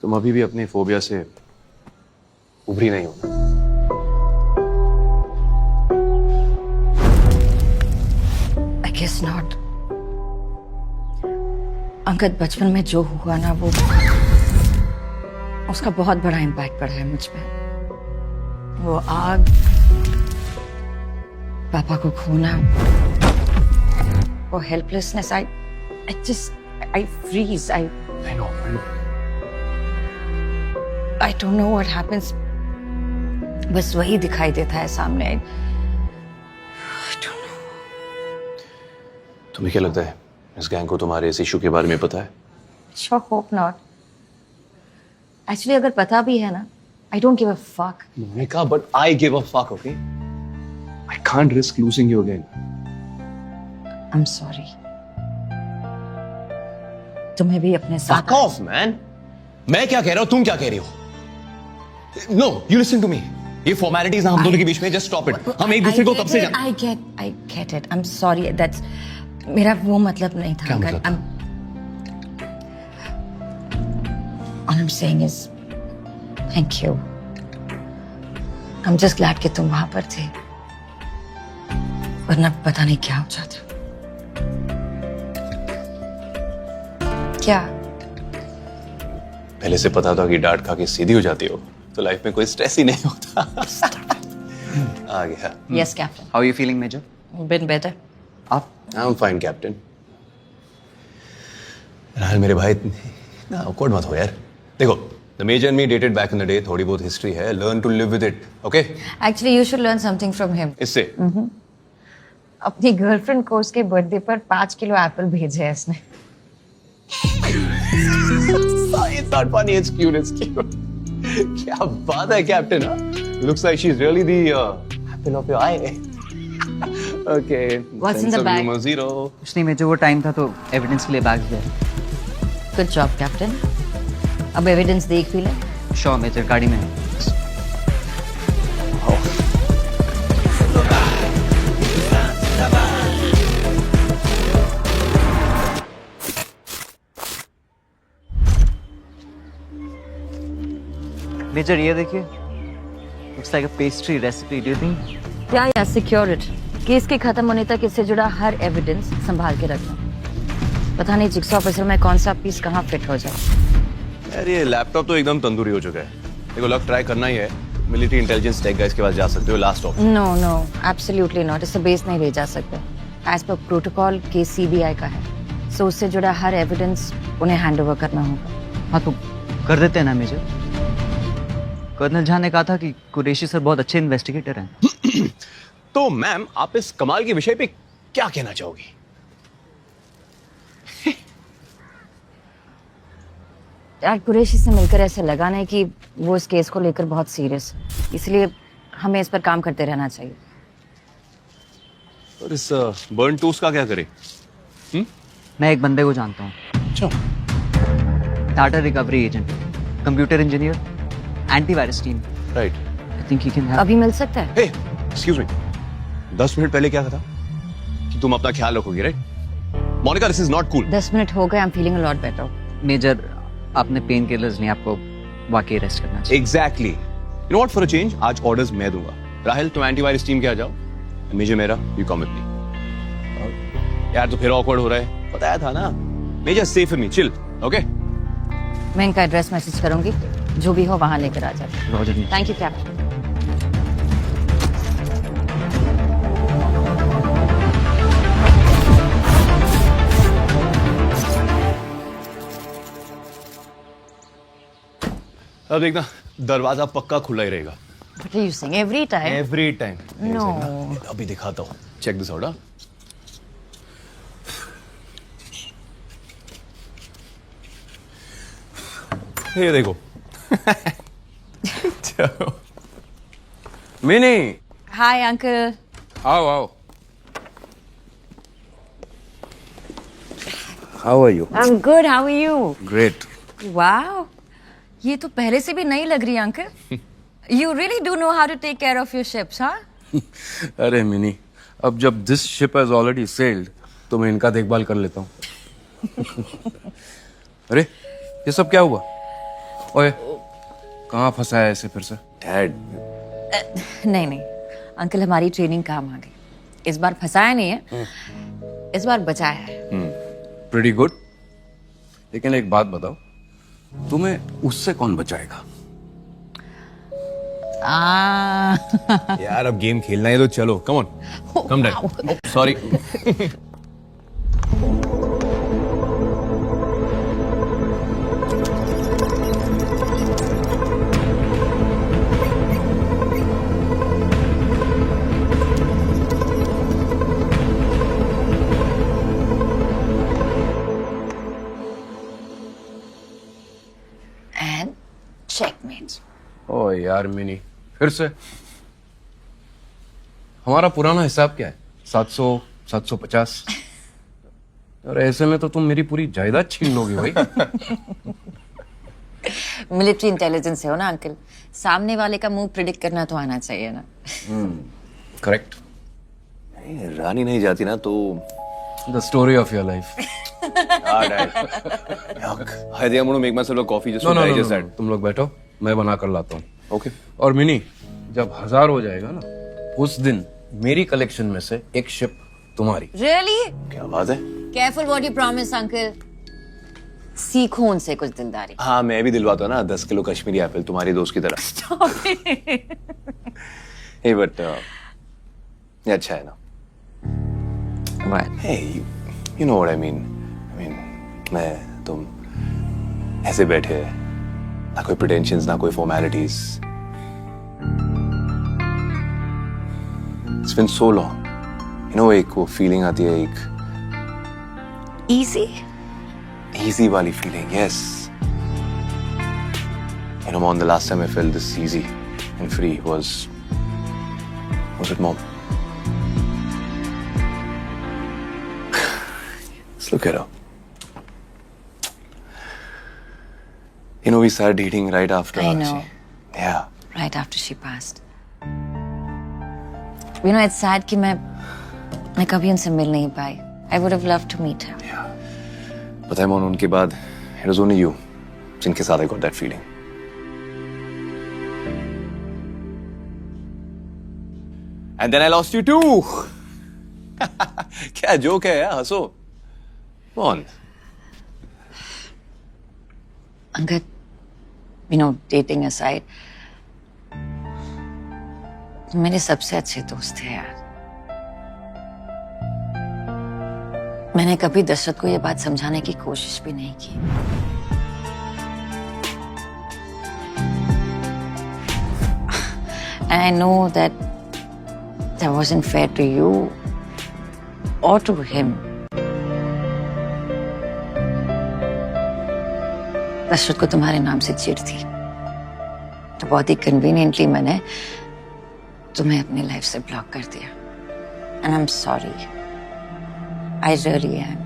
तुम अभी भी अपनी फोबिया से उभरी नहीं हो. I guess not. अंकल, बचपन में जो हुआ ना, वो उसका बहुत बड़ा इम्पैक्ट पड़ा है मुझ पे. वो आग, पापा को खोना, वो helplessness. I freeze. I know. I don't know what happens. बस वही दिखाई देता है सामने. I don't know. तुम्हें क्या लगता है इस गैंग को तुम्हारे इस इशू के बारे में पता है? Sure hope not. Actually, अगर पता भी है ना, I don't give a fuck. Monica, but I give a fuck, okay? I can't risk losing you again. I'm sorry. तुम्हें भी अपने साथ. Fuck off, man. मैं क्या कह रहा हूँ, तुम क्या कह रही हो? No, you listen to me. ये formalities हम दोनों के बीच में, just stop it. हम एक दूसरे को कब से जानते? I get it. I'm sorry. That's मेरा वो मतलब नहीं था. क्या मतलब था? All I'm saying is thank you. I'm just glad कि तुम वहां पर थे. वरना पता नहीं क्या हो जाता. क्या? पहले से पता था कि डांट खा के सीधी हो जाती हो तो लाइफ में कोई स्ट्रेस ही नहीं होता. आ गया. Yes, Captain. How are you feeling, Major? Been better. आप? I'm fine, Captain. यार मेरे भाई इतना awkward मत हो यार. देखो The major and me dated back in the day. थोड़ी बहुत history है. Learn to live with it. Okay? Actually, you should learn something from him. इससे. अपनी गर्लफ्रेंड को उसके बर्थडे पर 5 किलो एप्पल भेजे हैं इसने. It's not funny. It's cute. It's cute. क्या बात है captain? Looks like she's really the apple of your eye. Okay. What's in the bag? Number 0. कुछ नहीं मेजर, वो टाइम था तो एविडेंस के लिए बैग गया. Good job, Captain. अब एविडेंस देख भी ले. श्योर मेजर, गाड़ी में है. मेजर ये देखिए, looks like a pastry recipe. Do you think? या सिक्योर इट. केस के खत्म होने तक इससे जुड़ा हर एविडेंस संभाल के रखना. पता नहीं जिक्स ऑफिसर में कौन सा पीस कहाँ फिट हो जाए. यार ये लैपटॉप तो एकदम तंदूरी हो चुका है. देखो लक ट्राई करना ही है. मिलिट्री इंटेलिजेंस टेक गाइस के पास जा सकते हो. Last option. No absolutely not. इससे बेस नहीं ले जा सकते. As per protocol case CBI का है, सो उससे जुड़ा हर एविडेंस उन्हें हैंडओवर करना होगा. हाँ तो कर देते हैं ना मेजर. कर्नल झा ने कहा था कि कुरैशी सर बहुत अच्छे इन्वेस्टिगेटर हैं. तो मैम आप इस कमाल के विषय पे क्या कहना चाहोगी? यार कुरैशी से मिलकर ऐसे लगा नहीं कि वो इस केस को लेकर बहुत सीरियस है, इसलिए हमें इस पर काम करते रहना चाहिए. और इस बर्न टूस का क्या करें? मैं एक बंदे को जानता हूँ. अच्छा. Data recovery agent, computer engineer, antivirus team. Right. I think he can help. अभी मिल सकता है? हे एक्सक्यूज मी, 10 मिनट पहले क्या था कि तुम अपना ख्याल रखोगी, right? Monica, this is not cool. 10 minute हो गए. I am feeling a lot better. Major आपने पेन किलर्स नहीं, आपको वाकई अरेस्ट करना चाहिए. Exactly. You know what, for a change आज ऑर्डर्स मैं दूंगा. राहिल तुम एंटीवायरस टीम के आ जाओ. मेजर मेरा, यू कम विद मी. यार तो फिर ऑकवर्ड हो रहा है. बताया था ना. Major safe with me, chill. Okay. मैं इनका एड्रेस मैसेज करूंगी, जो भी हो वहां लेकर आ जाए. Thank you captain. अब देखना दरवाजा पक्का खुला ही रहेगा. What are you saying? Every time? Every time. No. अभी दिखाता हूँ. Check this out. ये देखो. चलो. मिनी. Hi, uncle. आओ. How are you? I'm good. How are you? Great. Wow. ये तो पहले से भी नहीं लग रही uncle. You really do know how to take care of your ships, huh? अरे मिनी, अब जब this ship has already sailed, तो मैं इनका देखभाल कर लेता हूँ. अरे ये सब क्या हुआ? ओए, कहाँ फंसा है ऐसे फिर से? Dad. नहीं अंकल, हमारी ट्रेनिंग काम आ गई. इस बार फंसाया नहीं है, इस बार बचाया है. Pretty good. लेकिन एक बात बताओ, तुम्हें उससे कौन बचाएगा? यार अब गेम खेलना है तो चलो. Come on. Come dad. Sorry. And checkmate. ओ यार मिनी, फिर से? हमारा पुराना हिसाब क्या है? 700, 750. और ऐसे में तो तुम मेरी पूरी जायदाद छीन लोगे भाई. मिलिट्री इंटेलिजेंस है हो ना अंकल, सामने वाले का मुंह प्रिडिक्ट करना तो आना चाहिए ना. करेक्ट. रानी नहीं जाती ना तो. The story of your life. I want to make myself a coffee just to digest that. तुम लोग बैठो, मैं बना कर लाता हूँ. Okay. और मिनी, जब 1000 हो जाएगा ना, उस दिन मेरी कलेक्शन में से एक शिप तुम्हारी. Really? क्या बात है? Careful what you promise, uncle. सीखो उनसे कुछ दिलदारी. हाँ मैं भी दिलवाता हूँ ना 10 किलो कश्मीरी एप्पल तुम्हारी दोस्त की तरह. Stop it. Hey, but ये अच्छा है ना. What? Hey, you know what I mean. मैं तुम ऐसे बैठे ना कोई प्रिटेंशंस, ना कोई formalities. It's been so long, you know, एक वो फीलिंग आती है, एक easy वाली feeling, yes. You know, Mom, the last time I felt this easy and free was at Mom. Just look at her. You know, we started dating right after. I know. Yeah. Right after she passed. You know, it's sad कि मैं कभी उनसे मिल नहीं पाई. I would have loved to meet her. पता है मोन, उनके बाद it was only you जिनके साथ I got that feeling. And then I lost you too. क्या जोक है यार, हंसो. मोन. Angad, you know, dating aside, तुम मेरे सबसे अच्छे दोस्त थे यार. मैंने कभी दशरथ को ये बात समझाने की कोशिश भी नहीं की. And I know that wasn't fair to you or to him. Dasharath को तुम्हारे नाम से चिढ़ थी, तो बहुत ही कन्वीनियंटली मैंने तुम्हें अपनी लाइफ से ब्लॉक कर दिया. And I'm sorry. I really am.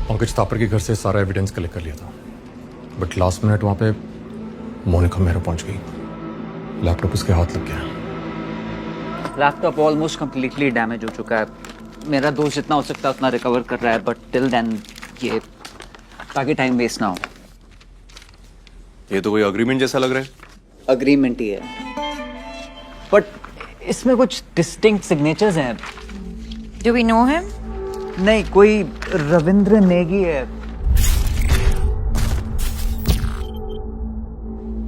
Pankaj Thapar के घर से सारा एविडेंस कलेक्ट कर लिया था, बट लास्ट मिनट वहां पे मोनिका मेहरा पहुंच गई. लैपटॉप उसके हाथ लग गया. लैपटॉप ऑलमोस्ट कंप्लीटली डैमेज हो चुका है. मेरा दोस्त जितना हो सकता है उतना रिकवर कर रहा है, बट टिल देन ये ताकि टाइम वेस्ट ना हो. ये तो कोई अग्रीमेंट जैसा लग रहा है. अग्रीमेंट ही है, बट इसमें कुछ डिस्टिंक्ट सिग्नेचर्स हैं. Do we know him? नहीं, कोई रविंद्र नेगी है.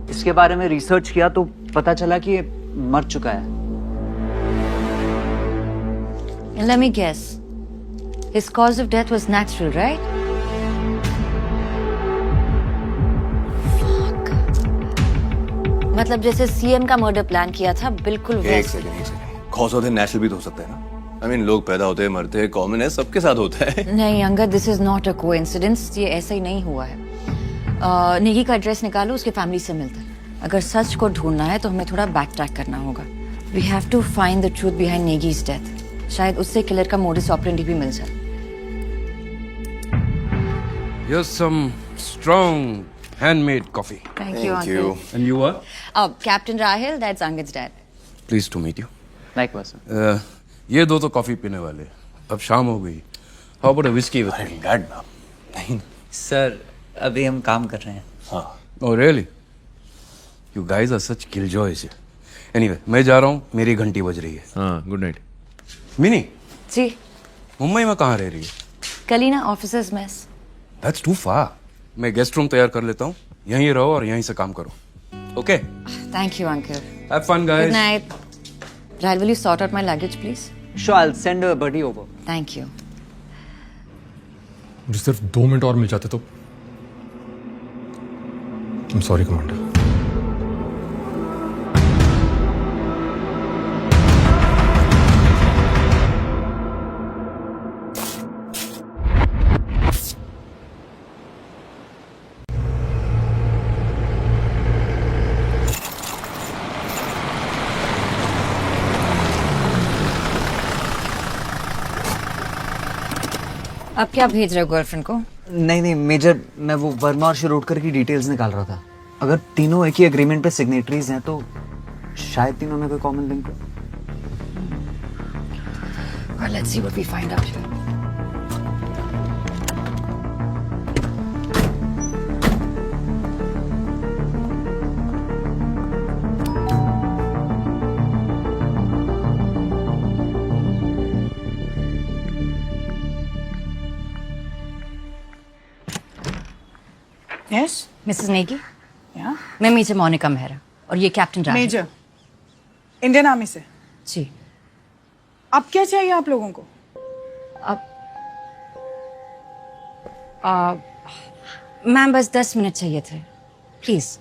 इसके बारे में रिसर्च किया तो पता चला कि ये मर चुका है. Let me guess. His cause of death was natural, right? Fuck. मतलब जैसे सीएम का मर्डर प्लान किया था, बिल्कुल वैसे. एक सेकंड. कॉज ऑफ नेचुरल भी तो हो सकता है ना. I mean, लोग पैदा होते हैं, मरते हैं, कॉमन है, सबके साथ होता है. नहीं Angad, this is not a coincidence. ये ऐसा ही नहीं हुआ है. नेगी का एड्रेस निकालो, उसके फैमिली से मिलता है. अगर सच को ढूंढना है तो हमें थोड़ा बैक ट्रैक करना होगा. We have to find the truth behind Negi's death. शायद उससे किलर का मोडिस ऑपरेंडी भी मिल जाए. Here's some strong handmade coffee. Thank you, uncle. And you are? Captain Rahil, that's Anged's dad. Pleased to meet you. Likewise. ये दो तो कॉफी पीने वाले. अब शाम हो गई. How about a whiskey with me? Dad, नहीं. सर, अभी हम काम कर रहे हैं. हाँ. Oh really? You guys are such killjoys. Anyway, मैं जा रहा हूँ. मेरी घंटी बज रही है. हाँ, गुड नाइट. मिनी, जी. मुंबई में कहाँ रह रही है? Kalina officers mess. That's too far. मैं गेस्ट रूम तैयार कर लेता हूँ. यहीं रहो और यहीं से काम करो. Okay? Thank you, uncle. Have fun, guys. Good night. Rahil, will you sort out my luggage, please? Sure, I'll send a buddy over. Thank you. मुझे सिर्फ 2 मिनट और मिल जाते तो. I'm sorry, commander. अब क्या भेज रहे हो गर्लफ्रेंड को? नहीं मेजर, मैं वो वर्मा और शिरोडकर की डिटेल्स निकाल रहा था. अगर तीनों एक ही एग्रीमेंट पे सिग्नेटरीज हैं तो शायद तीनों में कोई कॉमन लिंक हो. Well, let's see what we find out here. Yes, Mrs. Negi. Yeah. मैं मीचे मोनिका मेहरा. और ये captain Rahul. Major, Indian army से। जी। अब क्या चाहिए आप लोगों को? मैम बस 10 मिनट चाहिए थे, please.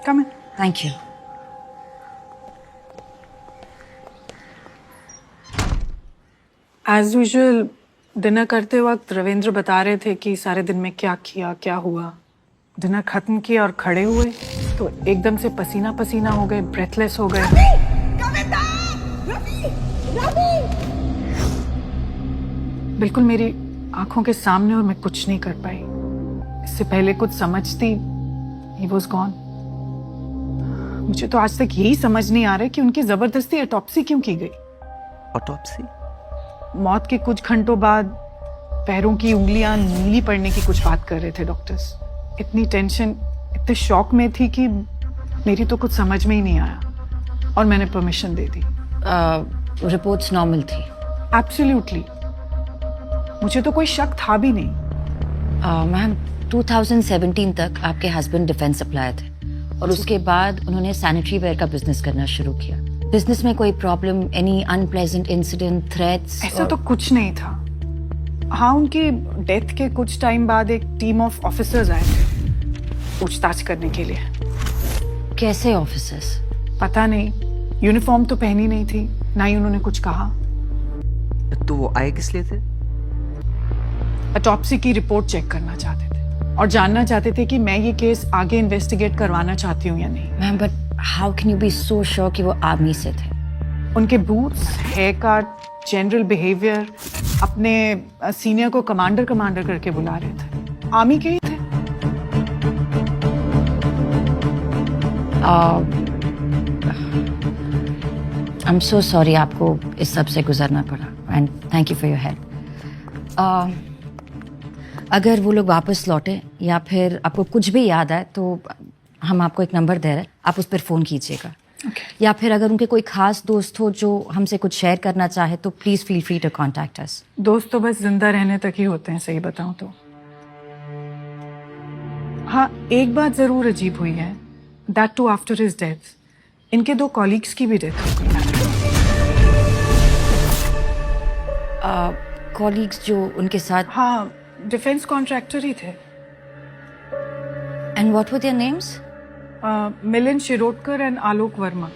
Come in. Thank you. As usual dinner करते वक्त रविंद्र बता रहे थे कि सारे दिन में क्या किया, क्या हुआ। डिनर खत्म किया और खड़े हुए तो एकदम से पसीना पसीना हो गए, ब्रेथलेस हो गए। बिल्कुल मेरी आंखों के सामने, और मैं कुछ नहीं कर पाई। इससे पहले कुछ समझती, ही वॉज गॉन। मुझे तो आज तक यही समझ नहीं आ रहा कि उनकी जबरदस्ती ऑटोप्सी क्यों की गई। ऑटोप्सी? मौत के कुछ घंटों बाद पैरों की उंगलियां नीली पड़ने की कुछ बात कर रहे थे डॉक्टर्स। इतनी टेंशन, इतने शॉक में थी कि मेरी तो कुछ समझ में ही नहीं आया, और मैंने परमिशन दे दी। रिपोर्ट्स नॉर्मल थी। एब्सोल्युटली, मुझे तो कोई शक था भी नहीं। मैम 2017 तक आपके हस्बैंड डिफेंस सप्लायर थे, और उसके बाद उन्होंने सैनिटरी वेयर का बिजनेस करना शुरू किया। बिजनेस में कोई problem, any unpleasant incident, threats? ऐसा तो कुछ नहीं था। हाँ, उनकी डेथ के कुछ टाइम बाद एक टीम ऑफ ऑफिसर्स आए थे पूछताछ करने के लिए। कैसे ऑफिसर्स? पता नहीं, यूनिफॉर्म तो पहनी नहीं थी, ना ही उन्होंने कुछ कहा। तो वो आए किस लिए थे? ऑटोप्सी की रिपोर्ट चेक करना चाहते थे और जानना चाहते थे कि मैं ये केस आगे इन्वेस्टिगेट करवाना चाहती हूँ या नहीं। Ma'am but how can you be so sure कि वो आर्मी से थे? उनके boots, hair cut, general behaviour, अपने सीनियर को कमांडर कमांडर करके बुला रहे थे। आर्मी के ही थे। आई एम सो सॉरी आपको इस सब से गुजरना पड़ा, and thank you for your help. अगर वो लोग वापस लौटे या फिर आपको कुछ भी याद आए तो हम आपको एक नंबर दे रहे हैं, आप उस पर फ़ोन कीजिएगा। या फिर अगर उनके कोई खास दोस्त हो जो हमसे कुछ शेयर करना चाहे तो please feel free to contact us. दोस्त तो बस जिंदा रहने तक ही होते हैं, सही बताऊं तो। हाँ, एक बात जरूर अजीब हुई है, that too after his death इनके 2 कॉलीग्स की भी डेथ हो गई। कॉलीग्स जो उनके साथ? हाँ, डिफेंस कॉन्ट्रैक्टर ही थे। And what were their names? Milind Shirodkar and Alok Varma.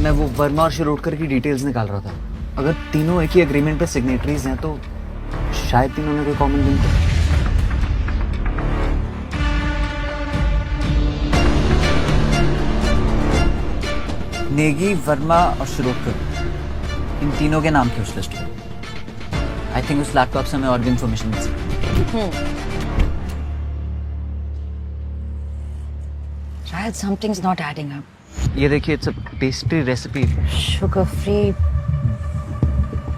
मैं वो वर्मा और शिरोडकर की डिटेल्स निकाल रहा था। अगर तीनों एक ही एग्रीमेंट पे सिग्नेटरीज हैं तो शायद तीनों में कोई कॉमन लिंक है। नेगी, वर्मा और शिरोडकर, इन तीनों के नाम थे उस लिस्ट में। आई थिंक उस लैपटॉप से हमें और भी इंफॉर्मेशन मिल सकती। शायद समथिंग्स नॉट एडिंग अप। ये देखिए, it's a pastry recipe, sugar free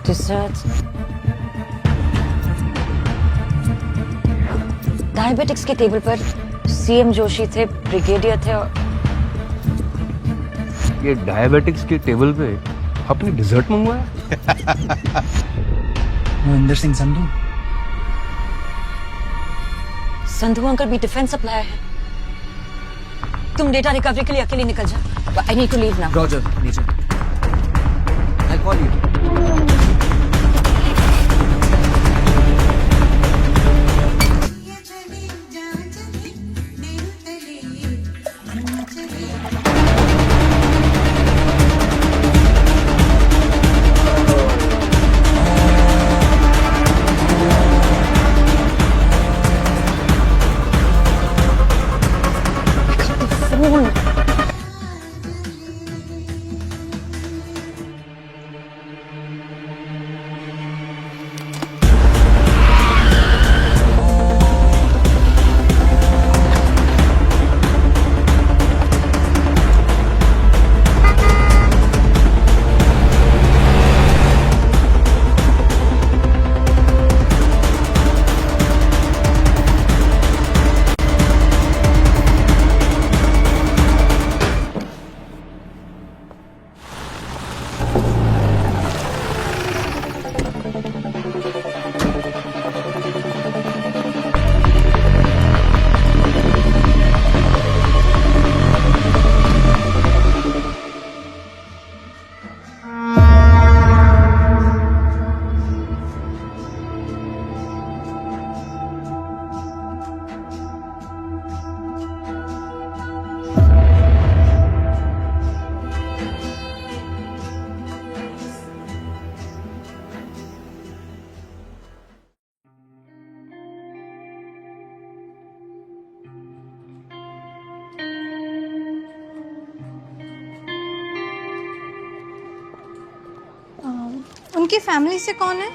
desserts. Diabetics के टेबल पर सीएम जोशी थे, ब्रिगेडियर थे, और ये डायबिटिक्स के टेबल पे आपने डिजर्ट मंगवाया? मोहिंदर सिंह संधू। संधू अंकल भी डिफेंस सप्लायर है। तुम डेटा रिकवरी के लिए अकेले निकल जाओ। I need to leave now. Roger, नीचे। I call you. उनकी फैमिली से कौन है?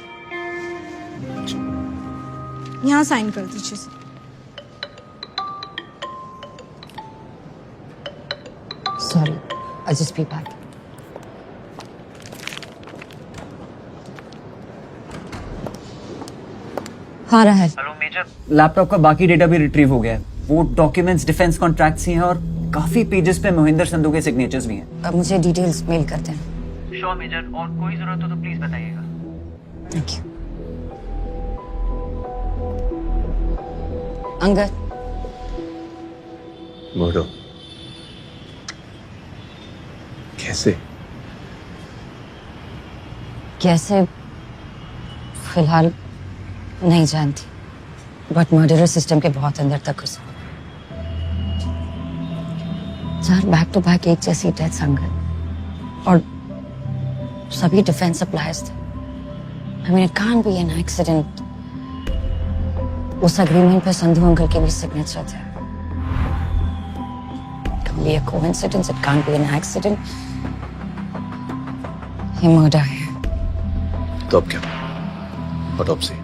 यहाँ साइन कर दीजिए sir. Sorry, I'll just be back. हाँ रहा है। हेलो मेजर, लैपटॉप का बाकी डेटा भी रिट्रीव हो गया है। वो डॉक्यूमेंट्स डिफेंस कॉन्ट्रैक्ट्स ही हैं और काफी पेजेस पे मोहिंदर संधू के सिग्नेचर्स भी हैं। अब मुझे डिटेल्स मेल करते हैं। श्योर मेजर, और कोई जरूरत हो तो प्लीज बताइएगा। Thank you. अंगद, बोलो कैसे? कैसे फिलहाल नहीं जानती, बट मर्डरर सिस्टम के बहुत अंदर तक घुसा। 4 बैक टू बैक एक जैसी डेथ अंगद, और सभी डिफेंस सप्लायर्स थे। I mean it can't be an accident. उस एग्रीमेंट पे संधू अंकल के भी सिग्नेचर थे। It can't be a coincidence, it can't be an accident. ये मर्डर है। तो अब क्या? Autopsy?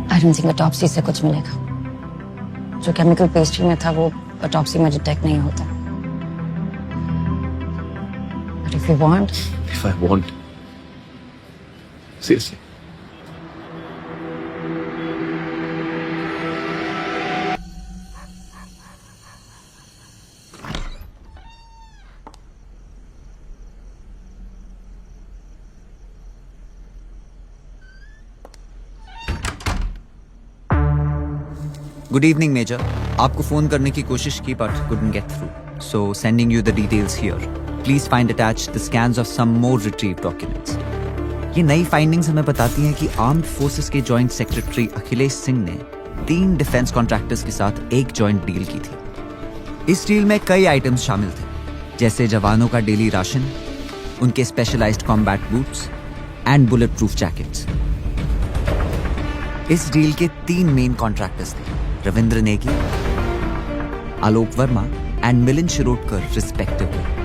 I don't think autopsy से कुछ मिलेगा। जो केमिकल पेस्ट्री में था वो ऑटोप्सी में डिटेक्ट नहीं होता। But if you want, If I want, seriously. Good evening major, आपको फोन करने की कोशिश की but couldn't get through. So sending you the details here. Please find attached the scans of some more retrieved documents. ये नई फाइंडिंग्स हमें बताती हैं कि आर्म्ड फोर्सेस के जॉइंट सेक्रेटरी अखिलेश सिंह ने 3 डिफेंस कॉन्ट्रैक्टर्स के साथ एक जॉइंट डील की थी। इस डील में कई आइटम्स शामिल थे, जैसे जवानों का डेली राशन, उनके specialised combat boots and bullet proof jackets. इस डील के 3 मेन कॉन्ट्रैक्टर्स थे, रविंद्र नेगी, आलोक वर्मा एंड मिलिंद शिरोडकर रिस्पेक्टिवली।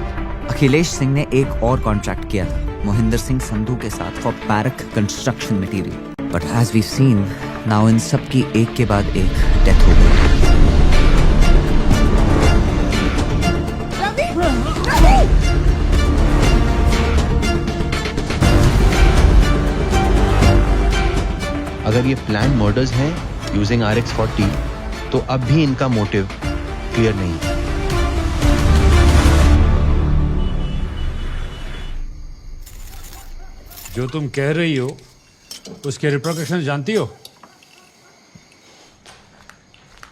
अखिलेश सिंह ने एक और कॉन्ट्रैक्ट किया था मोहिंदर सिंह संधू के साथ for barrack construction material, but as we seen now इन सब की एक के बाद एक डेथ हो गई। अगर ये प्लान मर्डर्स हैं यूजिंग RX-40, तो अब भी इनका मोटिव क्लियर नहीं है। जो तुम कह रही हो उसके रिप्रिकॉशन जानती हो?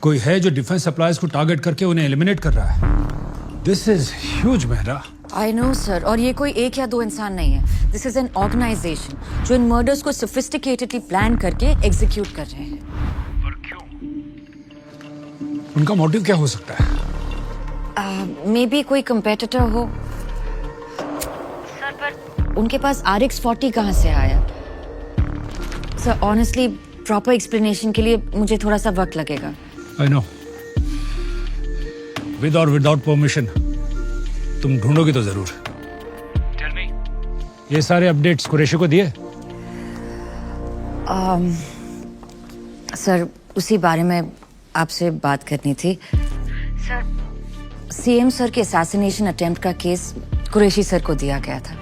कोई है जो डिफेंस सप्लायर्स को टारगेट करके उन्हें एलिमिनेट कर रहा है। This is huge Mehra. I know sir, और ये कोई 1 या 2 इंसान नहीं है। दिस इज एन ऑर्गेनाइजेशन जो इन मर्डर्स को सोफिस्टिकेटेडली प्लान करके एग्जीक्यूट कर रहे हैं। उनका मोटिव क्या हो सकता है? मे बी कोई कंपेटिटर हो सर, पर उनके पास RX-40 कहाँ से आया? सर ऑनेस्टली प्रॉपर एक्सप्लेनेशन के लिए मुझे थोड़ा सा वक्त लगेगा। आई नो, विद और विदाउट परमिशन तुम ढूंढोगे तो जरूर। टेल मी, ये सारे अपडेट्स कुरैशी को दिए? सर उसी बारे में आपसे बात करनी थी। सर CM सर के असैसिनेशन अटेम्प्ट का केस कुरैशी सर को दिया गया था,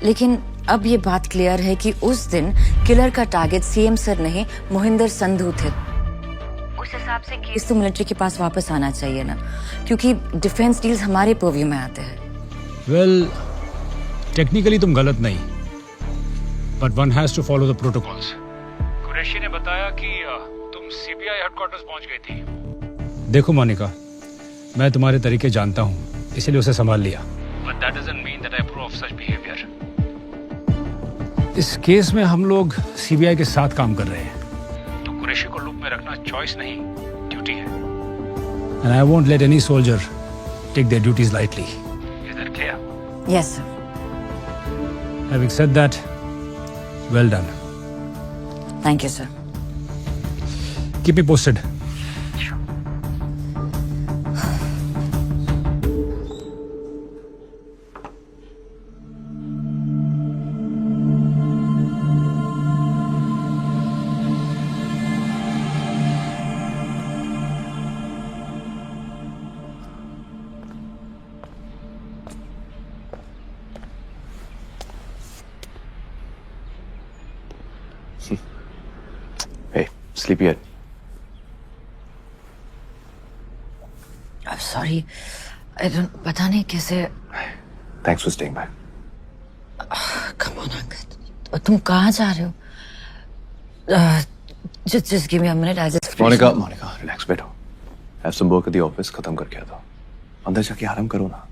लेकिन अब ये बात क्लियर है कि उस दिन किलर का टारगेट CM सर नहीं मोहिंदर संधू थे। उस हिसाब से केस तो मिलिट्री के पास वापस आना चाहिए ना, क्योंकि डिफेंस डील्स हमारे पर्व्यू में आते हैं। वेल, टेक्निकली तुम गलत नहीं, but one has to follow the protocols. Qureshi ने बताया कि तुम CBI हेडक्वार्टर्स पहुंच गई थी। देखो मोनिका, मैं तुम्हारे तरीके जानता हूं, इसलिए उसे संभाल लिया। But that doesn't mean that I approve of such behavior. इस केस में हम लोग CBI के साथ काम कर रहे हैं, तो कुरैशी को लूप में रखना चॉइस नहीं, ड्यूटी है। And I won't let any soldier take their duties lightly. Is that clear? Yes, sir. Having said that, well done. Thank you, sir. Keep me posted. sleepy yet? I'm sorry. I don't. पता नहीं कैसे. Thanks for staying back. Come on, Angad. तुम कहाँ जा रहे हो? Just give me a minute. I'll just. Monica, relax, बैठो. I have some work at the office. खत्म करके आता हूँ. अंदर जाके आराम करो ना.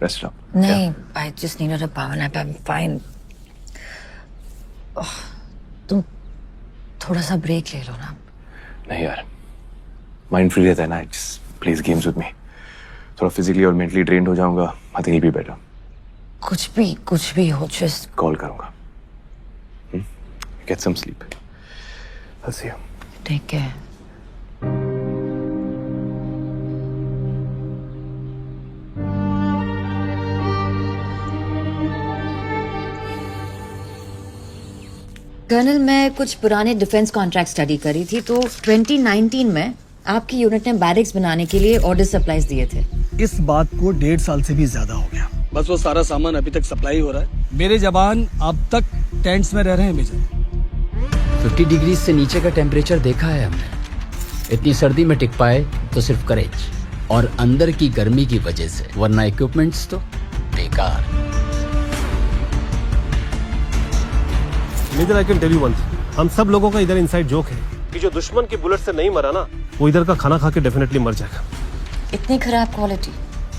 Rest up. नहीं, I just needed a power nap. I'm fine. तुम थोड़ा सा ब्रेक ले लो ना. नहीं यार. Mind free रहता है ना. Just plays games with me. थोड़ा physically और mentally drained हो जाऊँगा. I think he'll be better. कुछ भी हो. Just Call करूँगा. Get some sleep. I'll see you. Take care. Colonel, मैं कुछ पुराने डिफेंस कॉन्ट्रैक्ट स्टडी करी थी तो 2019 में आपकी यूनिट ने बैरिक्स बनाने के लिए ऑर्डर सप्लाईज दिए थे. इस बात को 1.5 साल से भी ज्यादा हो गया. बस वो सारा सामान अभी तक सप्लाई हो रहा है. मेरे जवान अब तक टेंट्स में रह रहे हैं मेजर. 50 डिग्री से नीचे का टेम्परेचर देखा है हमने. इतनी सर्दी में टिक पाए तो सिर्फ करेज और अंदर की गर्मी की वजह से, वरना इक्विपमेंट्स तो बेकार. Major, I can tell you one thing. हम सब लोगों का इधर इनसाइड जोक है कि जो दुश्मन की बुलेट से नहीं मरा ना, वो इधर का खाना खा के डेफिनेटली मर जाएगा. इतनी खराब क्वालिटी?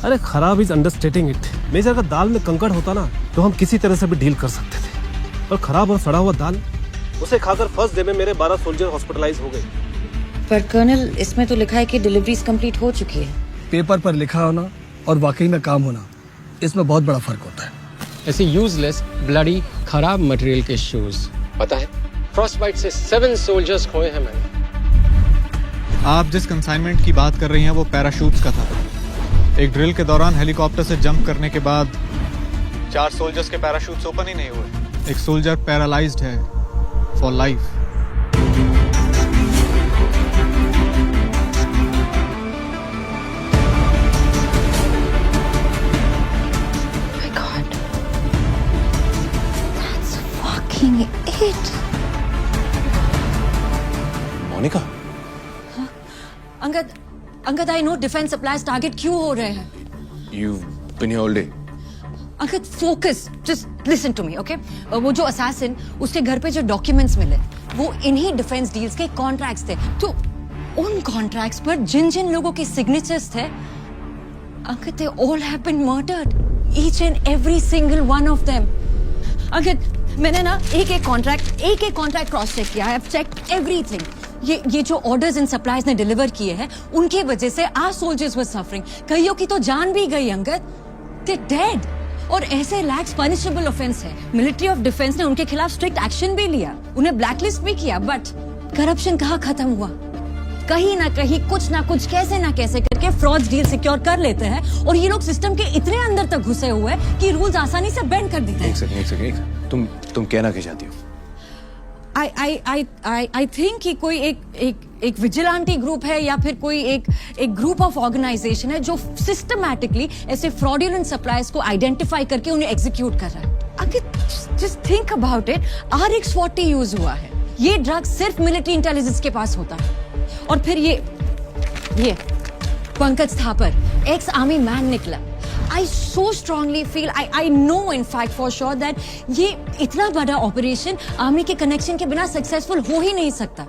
अरे खराब इज अंडरस्टेटिंग इट. मेजर, अगर दाल में कंकड़ होता ना तो हम किसी तरह से भी डील कर सकते थे. और खराब और सड़ा हुआ दाल, उसे खाकर फर्स्ट डे में मेरे 12 सोल्जर हॉस्पिटलाइज हो गए. पर कर्नल, इसमें तो लिखा है कि डिलीवरीज कंप्लीट हो चुकी है. पेपर पर लिखा होना और वाकई में काम होना, इसमें बहुत बड़ा फर्क होता है. ऐसे यूजलेस ब्लडी खराब मटेरियल के शूज, पता है फ्रॉस्टबाइट से 7 सोल्जर्स खोए हैं मैंने. आप जिस कंसाइनमेंट की बात कर रही हैं वो पैराशूट्स का था. एक ड्रिल के दौरान हेलीकॉप्टर से जंप करने के बाद 4 सोल्जर्स के पैराशूट्स ओपन ही नहीं हुए. एक सोल्जर पैरालाइज्ड है for life. It. Monica. Angad, I know defence supplies target क्यों हो रहे हैं. You've been here all day. Angad, focus. Just listen to me, okay? वो जो असैसिन, उसके घर पे जो डॉक्यूमेंट्स मिले, वो इन्हीं डिफेंस डील्स के कॉन्ट्रैक्ट्स थे. तो उन कॉन्ट्रैक्ट्स पर जिन लोगों के सिग्नेचर्स थे, Angad, they all have been murdered. Each and every single one of them. Angad, मैंने ना एक कॉन्ट्रैक्ट क्रॉस चेक किया. I have checked everything. ये जो ऑर्डर्स एंड सप्लाईज ने डिलीवर किए हैं, उनके वजह से आवर सोल्जर्स वर सफरिंग. कईयों की तो जान भी गई अंगद. They did. और ऐसे लैक्स पनिशेबल ऑफेंस है. मिलिट्री ऑफ डिफेंस ने उनके खिलाफ स्ट्रिक्ट एक्शन भी लिया, उन्हें ब्लैकलिस्ट भी किया. बट करप्शन कहाँ खत्म हुआ? कहीं ना कहीं कुछ ना कुछ कैसे ना कैसे करके फ्रॉड डील सिक्योर कर लेते हैं. और ये लोग सिस्टम के इतने अंदर तक घुसे हुए हैं कि रूल्स आसानी से बेंड कर देते हैं. एक सेकंड. तुम कहना क्या चाहती हो? I think कि कोई एक विजिलेंटी ग्रुप है या फिर कोई एक ग्रुप ऑफ ऑर्गेनाइजेशन है जो सिस्टमैटिकली ऐसे फ्रॉडुलेंट सप्लाईज को आइडेंटिफाई करके उन्हें एग्जीक्यूट कर रहा है. अगर just think about it, RX-40 use हुआ है. ये ड्रग सिर्फ मिलिट्री इंटेलिजेंस के पास होता है. और फिर ये Pankaj Thapar, ex army man निकला. I so strongly feel, I know in fact for sure that ये इतना बड़ा ऑपरेशन आर्मी के कनेक्शन के बिना सक्सेसफुल हो ही नहीं सकता.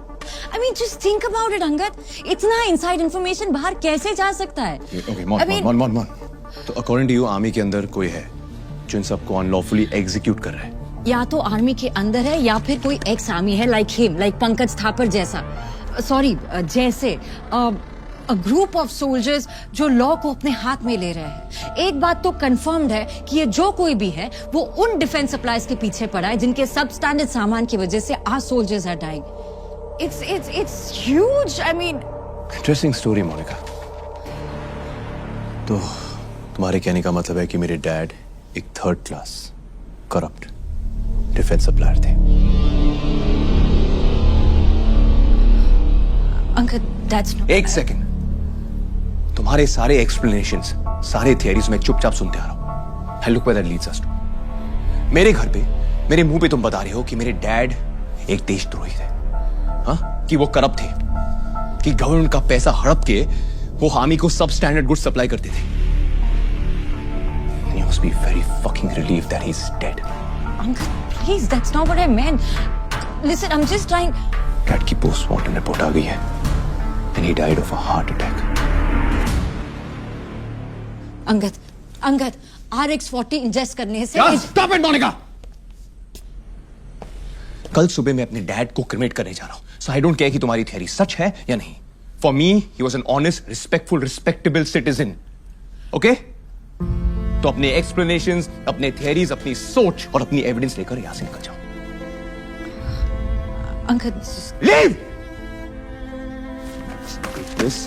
I mean just think about it Angad. इतना इनसाइड इंफॉर्मेशन बाहर कैसे जा सकता है? Okay, Mon. तो अकॉर्डिंग टू यू आर्मी के अंदर कोई है जो इन सबको अनलॉफुली एग्जीक्यूट कर रहा है? या तो आर्मी के अंदर है या फिर कोई एक्स आर्मी है, लाइक पंकज थापर जैसा. जैसे a group of soldiers जो लॉ को अपने हाथ में ले रहे हैं. एक बात तो कंफर्म्ड है कि ये जो कोई भी है वो उन डिफेंस सप्लाईज के पीछे पड़ा है जिनके सब स्टैंडर्ड सामान की वजह से our soldiers are dying. It's huge. I mean, interesting story Monica. तो तुम्हारे कहने का मतलब है कि मेरे डैड एक 3rd class corrupt defence supplier थे. Uncle, that's not. एक सेकंड. तुम्हारे सारे एक्सप्लेनेशंस, सारे थियरीज में चुपचाप सुनते आ रहा हूं. And look where that leads us to. मेरे घर पे, मेरे मुंह पे तुम बता रहे हो कि मेरे डैड एक देशद्रोही थे. हाँ? कि वो करप्ट थे, कि गवर्नमेंट का पैसा हड़प के वो आर्मी को सब स्टैंडर्ड गुड्स सप्लाई करते थे। You must be very fucking relieved that he's dead. Uncle, please, that's not what I meant. Listen, I'm just trying. Dad की पोस्टमार्टम रिपोर्ट आ गई है and he died of a heart attack. Angad, RX-40 ingest करने से Stop it, Monica! कल सुबह मैं अपने डैड को क्रिमेट करने जा रहा हूं, so I don't care कि तुम्हारी थियरी सच है या नहीं। For me, he was an honest, respectful, respectable citizen. Okay? तो अपने explanations, अपने theories, अपनी सोच और अपनी evidence लेकर यहां से निकल जाओ। Angad, Leave! Please,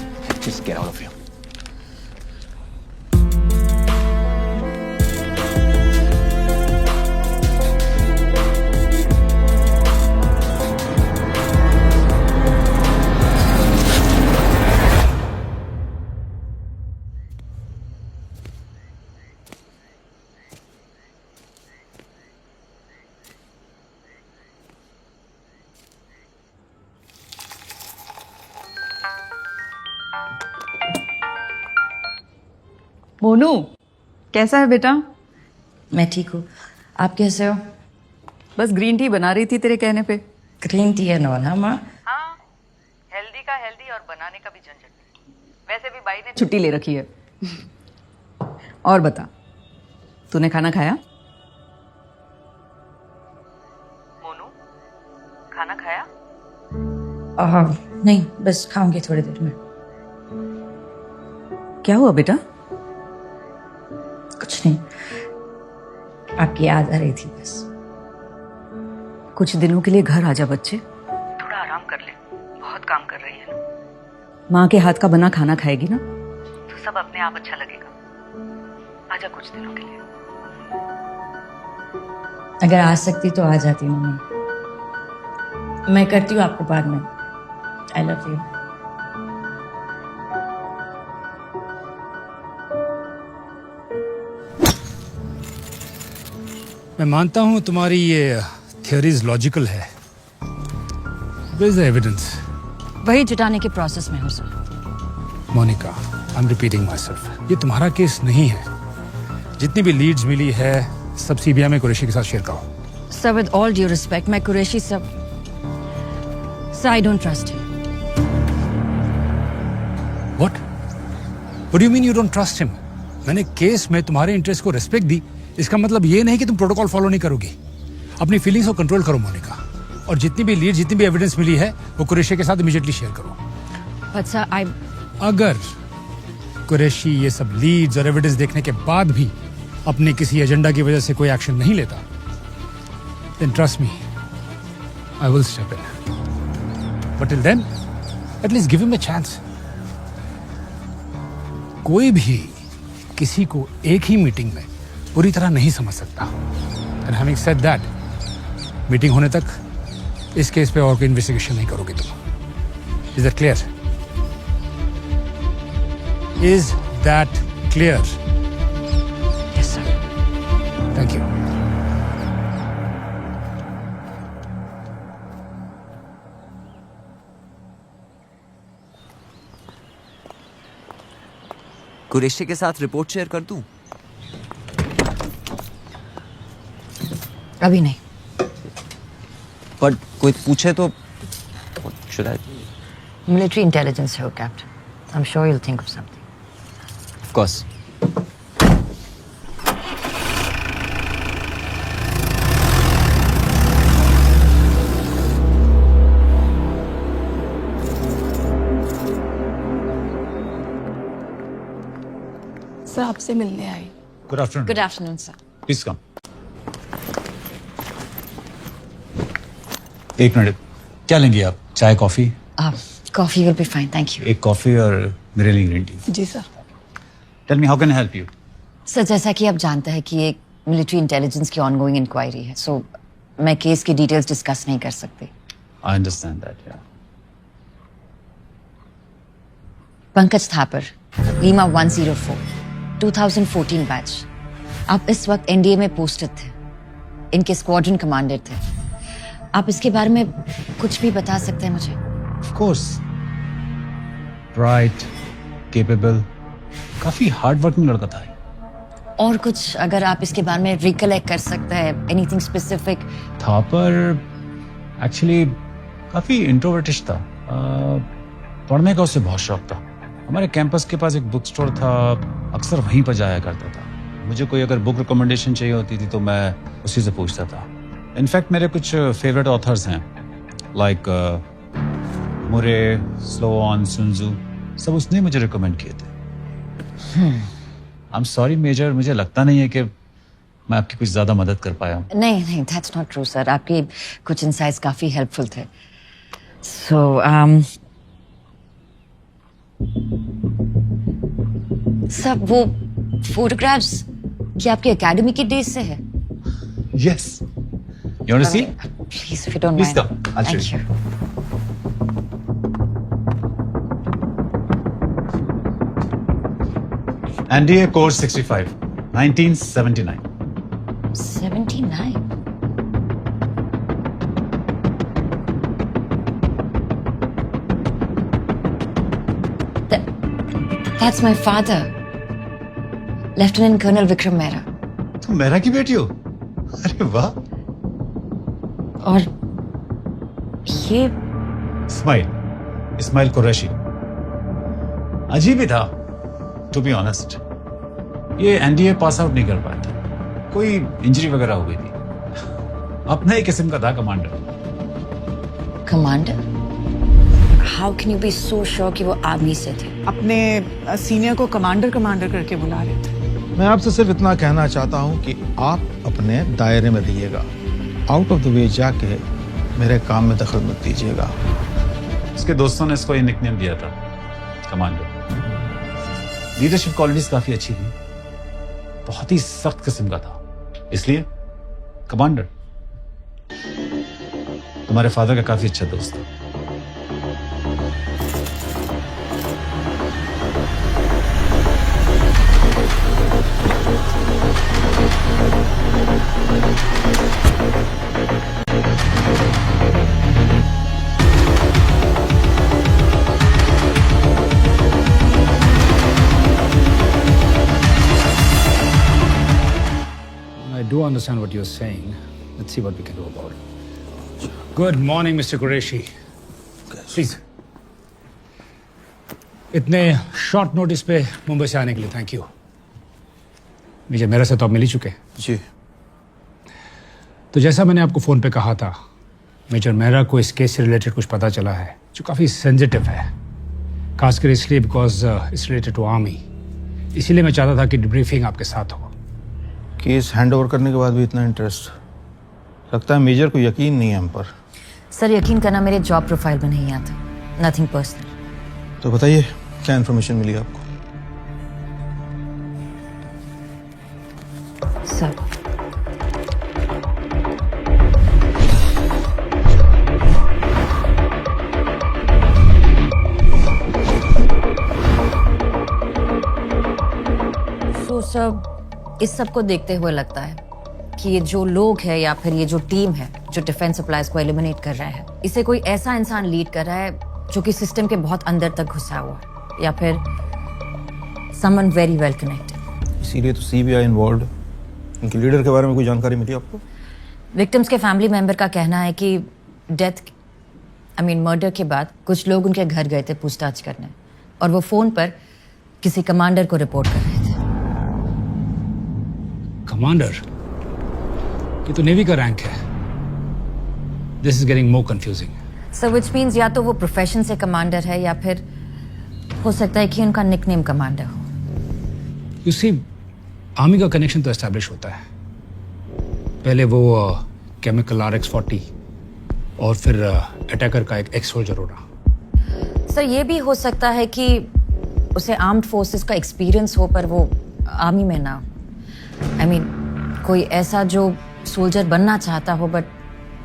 just get out of here. Monu, कैसा है बेटा? मैं ठीक हूँ, आप कैसे हो? बस ग्रीन टी बना रही थी तेरे कहने पे। ग्रीन टी है नॉन, हाँ माँ? हाँ, हेल्दी का हेल्दी और बनाने का भी झंझट नहीं। वैसे भी बाई ने छुट्टी ले रखी है। और बता, तूने खाना खाया? मोनू, खाना खाया? नहीं, बस खाऊंगी थोड़ी देर में। क्या हुआ बेटा? कुछ नहीं, आपकी याद आ रही थी बस। कुछ दिनों के लिए घर आजा बच्चे, थोड़ा आराम कर ले, बहुत काम कर रही है ना। माँ के हाथ का बना खाना खाएगी ना तो सब अपने आप अच्छा लगेगा। आजा कुछ दिनों के लिए। अगर आ सकती तो आ जाती मम्मी। मैं करती हूँ आपको बाद में। आई लव यू। मैं मानता हूं तुम्हारी ये थियरीज लॉजिकल है। Where is the evidence? वही जुटाने के प्रोसेस में हूँ sir. Monica, I am repeating myself, ये तुम्हारा केस नहीं है। जितनी भी लीड्स मिली है सब सीबीआई में कुरैशी के साथ शेयर करो। Sir, with all due respect, मैं Qureshi sir, I don't trust him. What? What do you mean you don't trust him? मैंने केस में तुम्हारे इंटरेस्ट को रिस्पेक्ट दी, इसका मतलब ये नहीं कि तुम प्रोटोकॉल फॉलो नहीं करोगी। अपनी फीलिंग्स को कंट्रोल करो मोनिका, और जितनी भी लीड, जितनी भी एविडेंस मिली है वो कुरैशी के साथ इमीडिएटली शेयर करो। But sir, अगर कुरैशी ये सब लीड्स और एविडेंस देखने के बाद भी अपने किसी एजेंडा की वजह से कोई एक्शन नहीं लेता, then trust me, I will step in. But till then, at least give him a chance. कोई भी किसी को एक ही मीटिंग में पूरी तरह नहीं समझ सकता। And having said that, meeting होने तक इस केस पे और कोई इन्वेस्टिगेशन नहीं करोगे तुम। Is that clear? Is that clear? Yes, sir. Thank you. Qureshi के साथ रिपोर्ट शेयर कर दूं? अभी नहीं। पर कोई पूछे तो should I? Military intelligence है वो, Captain. I'm sure you'll think of something. Of course. Sir, आपसे मिलने आई। Good afternoon. Good afternoon, sir. Please come. एक मिनट, क्या लेंगे आप? चाय, coffee? Coffee will be fine, thank you. एक कॉफी और मेरे लिए ग्रीन टी। जी sir. Tell me, how can I help you? Sir, जैसा कि आप जानते हैं कि एक मिलिट्री इंटेलिजेंस की ऑनगोइंग इंक्वायरी है, सो मैं केस की डिटेल्स डिस्कस नहीं कर सकती। I understand that, yeah. Pankaj Thapar, Lima 104, 2014 batch. आप इस वक्त एनडीए में पोस्टेड थे, इनके स्क्वाड्रन कमांडर थे। आप इसके बारे में कुछ भी बता सकते हैं मुझे? कोर्स, ब्राइट, केपेबल, काफी हार्ड वर्किंग लड़का था। और कुछ अगर आप इसके बारे में रिकलेक्ट कर सकते हैं, एनीथिंग स्पेसिफिक? था पर एक्चुअली काफी इंट्रोवर्टिश था। पढ़ने का उसे बहुत शौक था। हमारे कैंपस के पास एक बुक स्टोर था, अक्सर वहीं पर जाया करता था। मुझे कोई अगर बुक रिकमेंडेशन चाहिए होती थी तो मैं उसी से पूछता था। इनफैक्ट मेरे कुछ फेवरेट ऑथर्स हैं, लाइक मुरे, स्लोआन, सुनजू, सब उसने मुझे रिकमेंड किए थे। आई एम सॉरी मेजर, मुझे लगता नहीं है कि मैं आपकी कुछ ज्यादा मदद कर पाया हूँ। नहीं, दैट्स नॉट ट्रू सर। आपके कुछ इनसाइट्स काफी हेल्पफुल थे। सो सब वो फोटोग्राफ्स क्या आपके एकेडमी के डेज से है? Yes. You want to see? Please, if you don't Please mind. come. I'll show Thank you. NDA course 65, 1979. 79? That's my father, Lieutenant Colonel Vikram Mehra. तुम मेहरा की बेटी हो? अरे वाह। और ये इस्माइल कुरैशी। अजीब ही था, टू बी ऑनेस्ट। ये एनडीए पास आउट नहीं कर पाया था, कोई इंजरी वगैरह हो गई थी। अपना ही किस्म का था commander. Commander? How can you be so sure कि वो आर्मी से थे? अपने सीनियर को कमांडर करके बुला रहे थे। मैं आपसे सिर्फ इतना कहना चाहता हूं कि आप अपने दायरे में रहिएगा। आउट ऑफ द वे जाके मेरे काम में दखल मत दीजिएगा। उसके दोस्तों ने इसको ये निकनेम दिया था, कमांडर। लीडरशिप क्वालिटीज काफी अच्छी थी, बहुत ही सख्त किस्म का था, इसलिए कमांडर। तुम्हारे फादर का काफी अच्छा दोस्त था। I do understand what you're saying. Let's see what we can do about it. Good morning, Mr. Qureshi. Please. इतने शॉर्ट नोटिस पे मुंबई से आने के लिए थैंक यू। मुझे मेरे से तो आप मिल ही चुके हैं। जी। तो जैसा मैंने आपको फ़ोन पे कहा था, मेजर मेहरा को इस केस से रिलेटेड कुछ पता चला है जो काफ़ी सेंसिटिव है, खासकर इसलिए because it's related to army. इसीलिए मैं चाहता था कि डिब्रीफिंग आपके साथ हो। केस हैंड ओवर करने के बाद भी इतना इंटरेस्ट? लगता है मेजर को यकीन नहीं है हम पर। सर, यकीन करना मेरे जॉब प्रोफाइल में नहीं आता। Nothing personal. तो बताइए क्या इन्फॉर्मेशन मिली आपको? सर, इस सब को देखते हुए लगता है कि ये जो लोग हैं या फिर ये जो टीम है जो डिफेंस सप्लाईज को एलिमिनेट कर रहा है, इसे कोई ऐसा इंसान लीड कर रहा है जो कि सिस्टम के बहुत अंदर तक घुसा हुआ है, या फिर समवन वेरी वेल कनेक्टेड। इसीलिए तो सीबीआई इन्वॉल्व। उनके लीडर के बारे में कोई जानकारी मिली आपको? विक्टिम्स के फैमिली मेंबर का कहना है कि मर्डर के बाद कुछ लोग उनके घर गए थे पूछताछ करने, और वो फोन पर किसी कमांडर को रिपोर्ट कर रहे थे। कमांडर? ये तो नेवी का रैंक है। This is getting more confusing. So which means या तो वो प्रोफेशन से कमांडर है या फिर हो सकता है कि उनका निकनेम कमांडर हो। यू सी, आर्मी का कनेक्शन तो एस्टैब्लिश होता है। पहले वो केमिकल RX-40 और फिर अटैकर का एक एक्स सोल्जर होना। सर, ये भी हो सकता है कि उसे आर्म्ड फोर्सेस का एक्सपीरियंस हो पर वो आर्मी में ना हो। कोई ऐसा जो सोल्जर बनना चाहता हो बट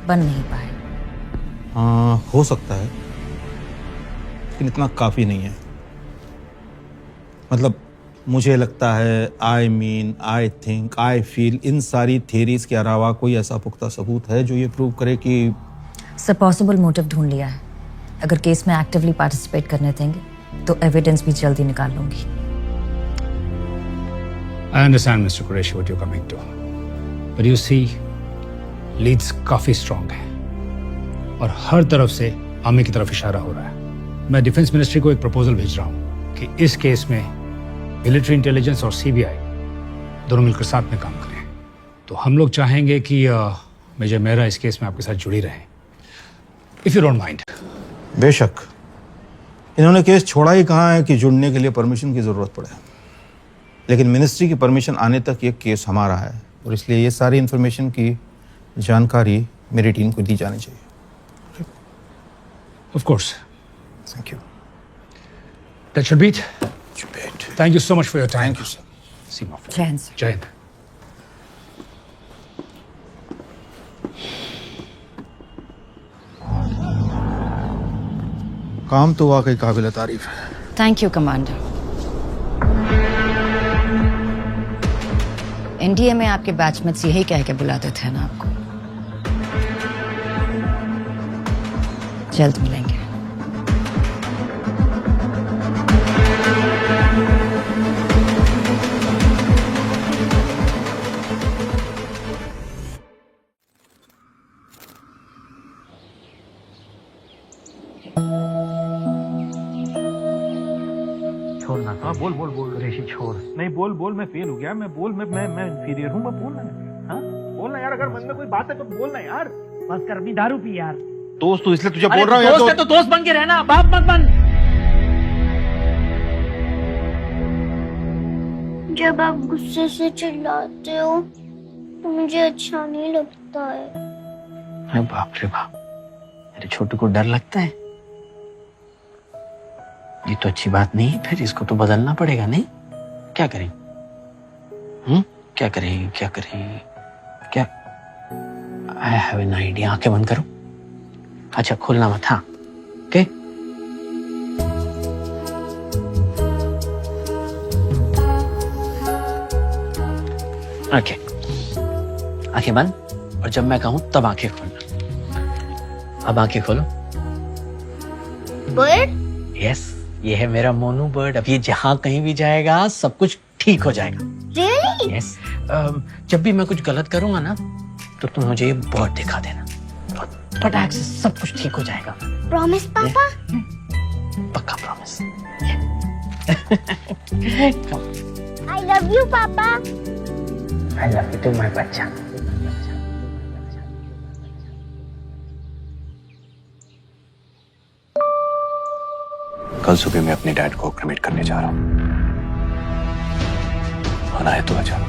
बन नहीं पाए। हो सकता है, लेकिन इतना काफी नहीं है। मतलब मुझे लगता है, आई थिंक, आई फील, इन सारी थियरीज के अलावा कोई ऐसा पुख्ता सबूत है जो ये प्रूव करे कि सर पॉसिबल मोटिव ढूंढ लिया है। अगर केस में एक्टिवली पार्टिसिपेट करने देंगे तो एविडेंस भी जल्दी निकाल लूंगी। I understand, Mr. Qureshi, what you're coming to. But you see, leads काफी स्ट्रांग है और हर तरफ से आर्मी की तरफ इशारा हो रहा है। मैं डिफेंस मिनिस्ट्री को एक प्रपोजल भेज रहा हूँ कि इस केस में मिलिट्री इंटेलिजेंस और सीबीआई दोनों मिलकर साथ में काम करें। तो हम लोग चाहेंगे कि मेजर मेहरा इस केस में आपके साथ जुड़ी रहे, इफ यू डोंट माइंड। बेशक, इन्होंने केस छोड़ा ही कहाँ है कि जुड़ने के लिए परमिशन की जरूरत पड़े, लेकिन मिनिस्ट्री की परमिशन आने तक ये केस हमारा है और इसलिए ये सारी इंफॉर्मेशन की जानकारी मेरी टीम को दी जानी चाहिए। Of course. Thank you. That should be it. Thank you so much for your time. Thank you, sir. See you, my friend. जय हिंद सर। जय हिंद। काम तो वाकई काबिल तारीफ है। Thank you commander. एनडीए में आपके बैचमेट्स यही कह के बुलाते थे ना आपको। जल्द मिलेंगे। छोड़ना। हाँ बोल बोल बोल ऋषि छोड़। नहीं बोल बोल, मैं फेल हो गया। मैं बोल, मैं इंफीरियर हूँ। मैं बोलना। हाँ बोलना यार, अगर मन में कोई बात है तो बोलना यार। बस कर, अपनी दारू पी यार। दोस्त तो इसलिए तुझे बोल रहा हूँ यार। दोस्त है तो दोस्त बन के रहना, बाप मत बन। जब आप गुस्से से चिल्लाते हो तो मुझे अच्छा नहीं लगता है। अरे बाप रे बाप, मेरे छोटू को डर लगता है। ये तो अच्छी बात नहीं है, फिर इसको तो बदलना पड़ेगा। नहीं क्या करें? क्या करें क्या करें क्या? I have an idea. आंखें बंद करो। अच्छा खोलना मत। हाँ ओके। ओके आंखें बंद, और जब मैं कहूं तब आंखें खोलना। अब आंखें खोलो। बर्ड? यस, ये है मेरा मोनू बर्ड। अब ये जहां कहीं भी जाएगा सब कुछ ठीक हो जाएगा। Really? यस। जब भी मैं कुछ गलत करूंगा ना तो तुम मुझे ये बर्ड दिखा देना, फटाक से सब कुछ ठीक हो जाएगा। प्रॉमिस पापा? पक्का प्रॉमिस। आई लव यू पापा। I love you too my बच्चा। कल सुबह मैं अपने डैड को क्रिमेट करने जा रहा हूँ। आना है तो आ जाओ।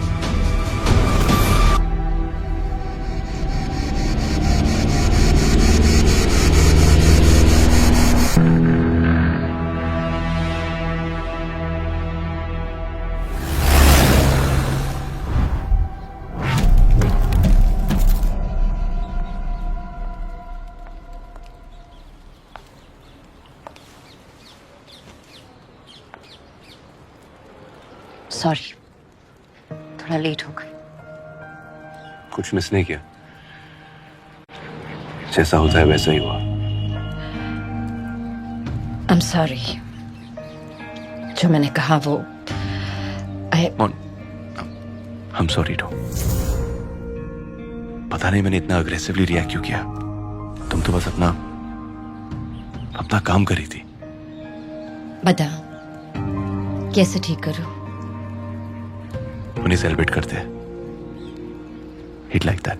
सॉरी, थोड़ा लेट हो गई। कुछ मिस नहीं किया, जैसा होता है वैसा ही हुआ। I am sorry. जो मैंने कहा वो I'm sorry टो। पता नहीं मैंने इतना अग्रेसिवली रिएक्ट क्यों किया। तुम तो बस अपना काम कर रही थी। बता कैसे ठीक करूं? उन्हें सेलिब्रेट करते हैं। He'd like that.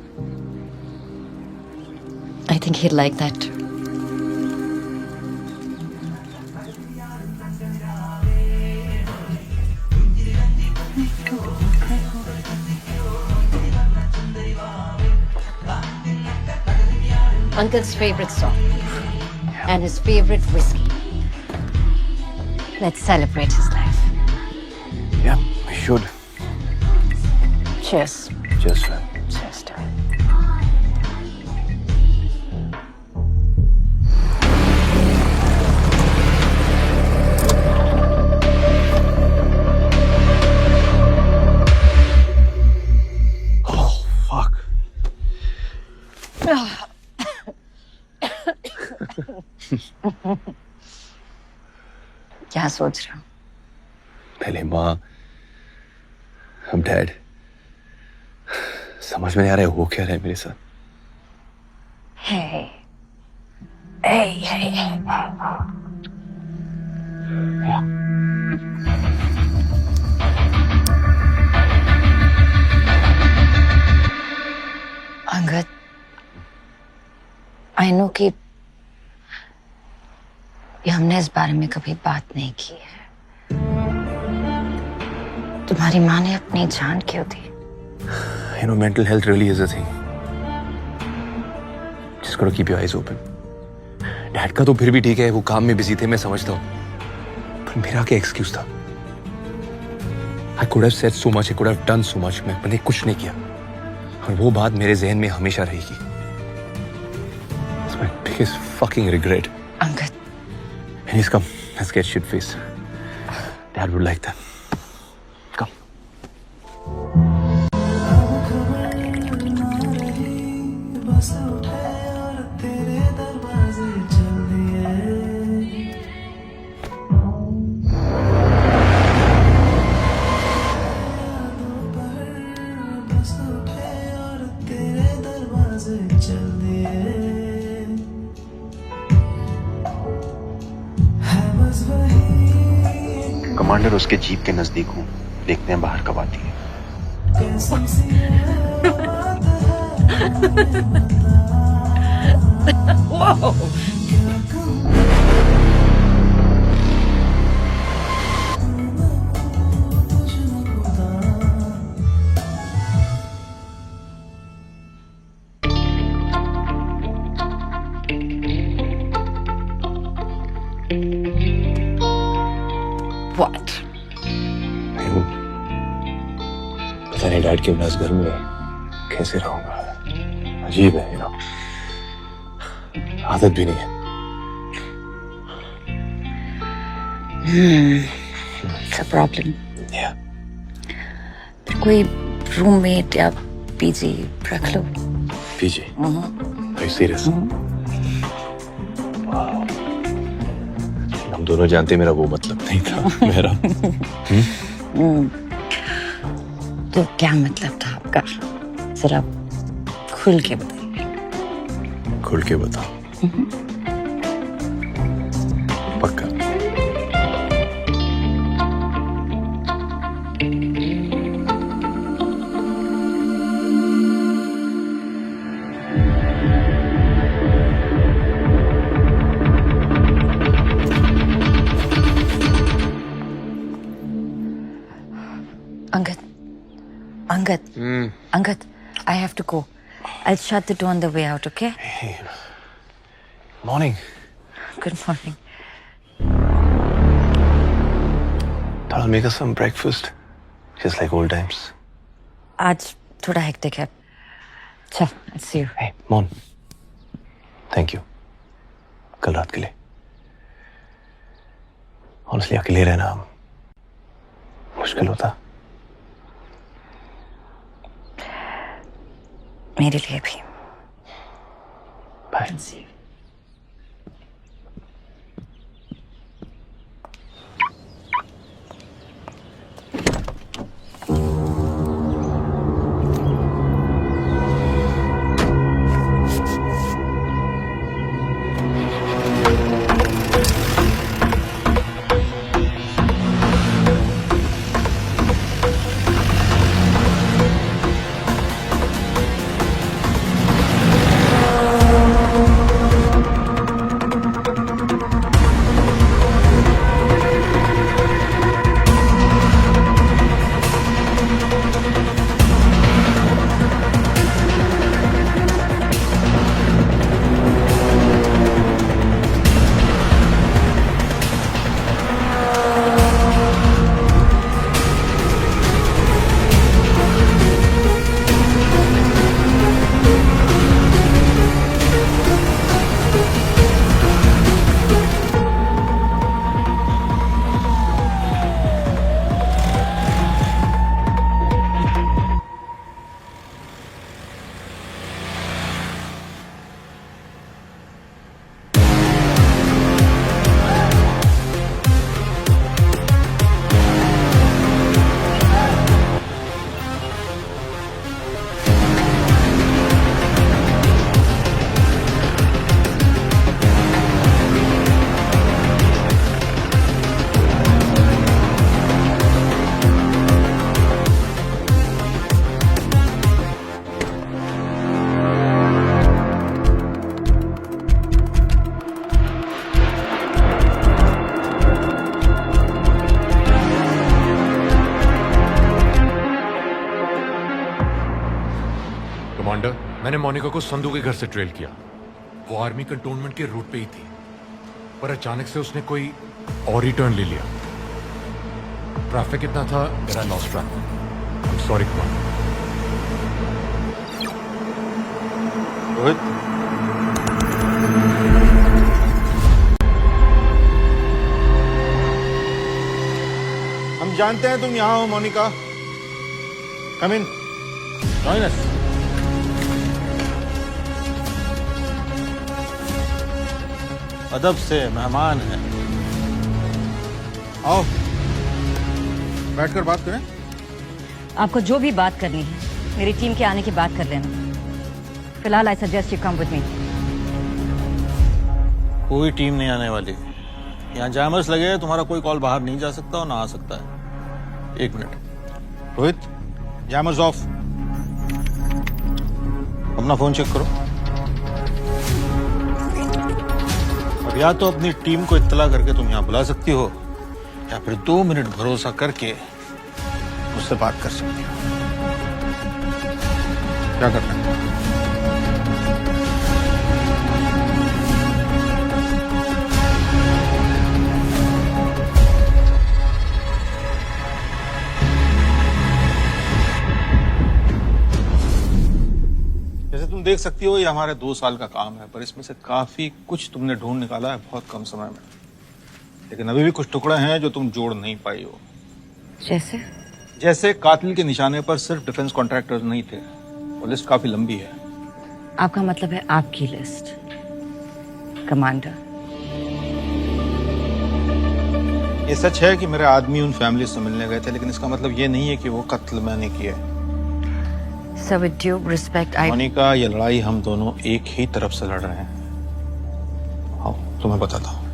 I think he'd like that too. Uncle's favorite song and his favorite whiskey. Let's celebrate his life. Yeah, we should. Cheers. Cheers, man. Cheers, darling. Oh, fuck. क्या सोच रहे हो? पहले माँ, हम डैड, समझ में नहीं आ रहा है वो क्या रहा है मेरे साथ। Hey. Hey. Angad, I know कि हमने इस बारे में कभी बात नहीं की है। तुम्हारी माँ ने अपनी जान क्यों दी? You know, mental health really is a thing. Just gotta keep your eyes open. Dad का तो फिर भी ठीक है, वो काम में बिजी थे, मैं समझता हूँ। पर मेरा क्या एक्सक्यूज था? I could have said so much, I could have done so much. मैंने कुछ नहीं किया, और वो बात मेरे जहन में हमेशा रहेगी। It's my biggest fucking regret. Angad, Please come, let's get shit faced. Dad would like that. Come. Commander उसके जीप के नजदीक हूँ, देखते हैं बाहर कब आती है। What? पता नहीं डैड के बिना इस घर में कैसे रहूंगा। अजीब है, you know? आदत भी नहीं है। It's a problem. Yeah. फिर कोई रूममेट या पीजी रख लो। पीजी? Are you serious? हम दोनों जानते हैं मेरा वो मतलब नहीं था। मेरा तो क्या मतलब था आपका? जरा खुल के बताइए। खुल के बताओ। पक्का? Angad, I have to go. I'll shut the door on the way out, okay? Hey. Morning. Good morning. Thought I'll make us some breakfast, just like old times. आज थोड़ा हेक्टिक है। चल, I'll see you. Hey, Mon. Thank you. कल रात के लिए। Honestly, अकेले रहना मुश्किल होता। मेरे लिए भी। Bye. मैंने मोनिका को संधू के घर से ट्रेल किया। वो आर्मी कंटोनमेंट के रूट पे ही थी, पर अचानक से उसने कोई और ही टर्न ले लिया। ट्रैफिक इतना था, मेरा lost track. Sorry Kumar. Rohit, हम जानते हैं तुम यहां हो मोनिका। कम इन, जॉइन अस। अदब से, मेहमान हैं। आओ बैठकर बात करें। आपको जो भी बात करनी है मेरी टीम के आने के बाद कर लेना। फिलहाल I suggest you come with me. कोई टीम नहीं आने वाली। यहाँ जैमर्स लगे हैं, तुम्हारा कोई कॉल बाहर नहीं जा सकता और ना आ सकता है। 1 मिनट रोहित, जैमर्स ऑफ। अपना फोन चेक करो। अब या तो अपनी टीम को इत्तला करके तुम यहाँ बुला सकती हो, या फिर 2 मिनट भरोसा करके मुझसे बात कर सकती हो। क्या करना है? जैसे तुम देख सकती हो, ये हमारे 2 साल का काम है, पर इसमें से काफी कुछ तुमने ढूंढ निकाला है बहुत कम समय में। लेकिन अभी भी कुछ टुकड़े हैं जो तुम जोड़ नहीं पाई हो। जैसे कातिल के निशाने पर सिर्फ डिफेंस कॉन्ट्रैक्टर्स नहीं थे। वो लिस्ट काफी लंबी है। आपका मतलब है आपकी लिस्ट, कमांडर? ये सच है कि मेरे आदमी उन फैमिली से मिलने गए थे, लेकिन इसका मतलब ये नहीं है कि वो कत्ल मैंने किया है। Sir with due respect, Monica, ये लड़ाई हम दोनों एक ही तरफ से लड़ रहे हैं। आओ तुम्हें बताता हूँ।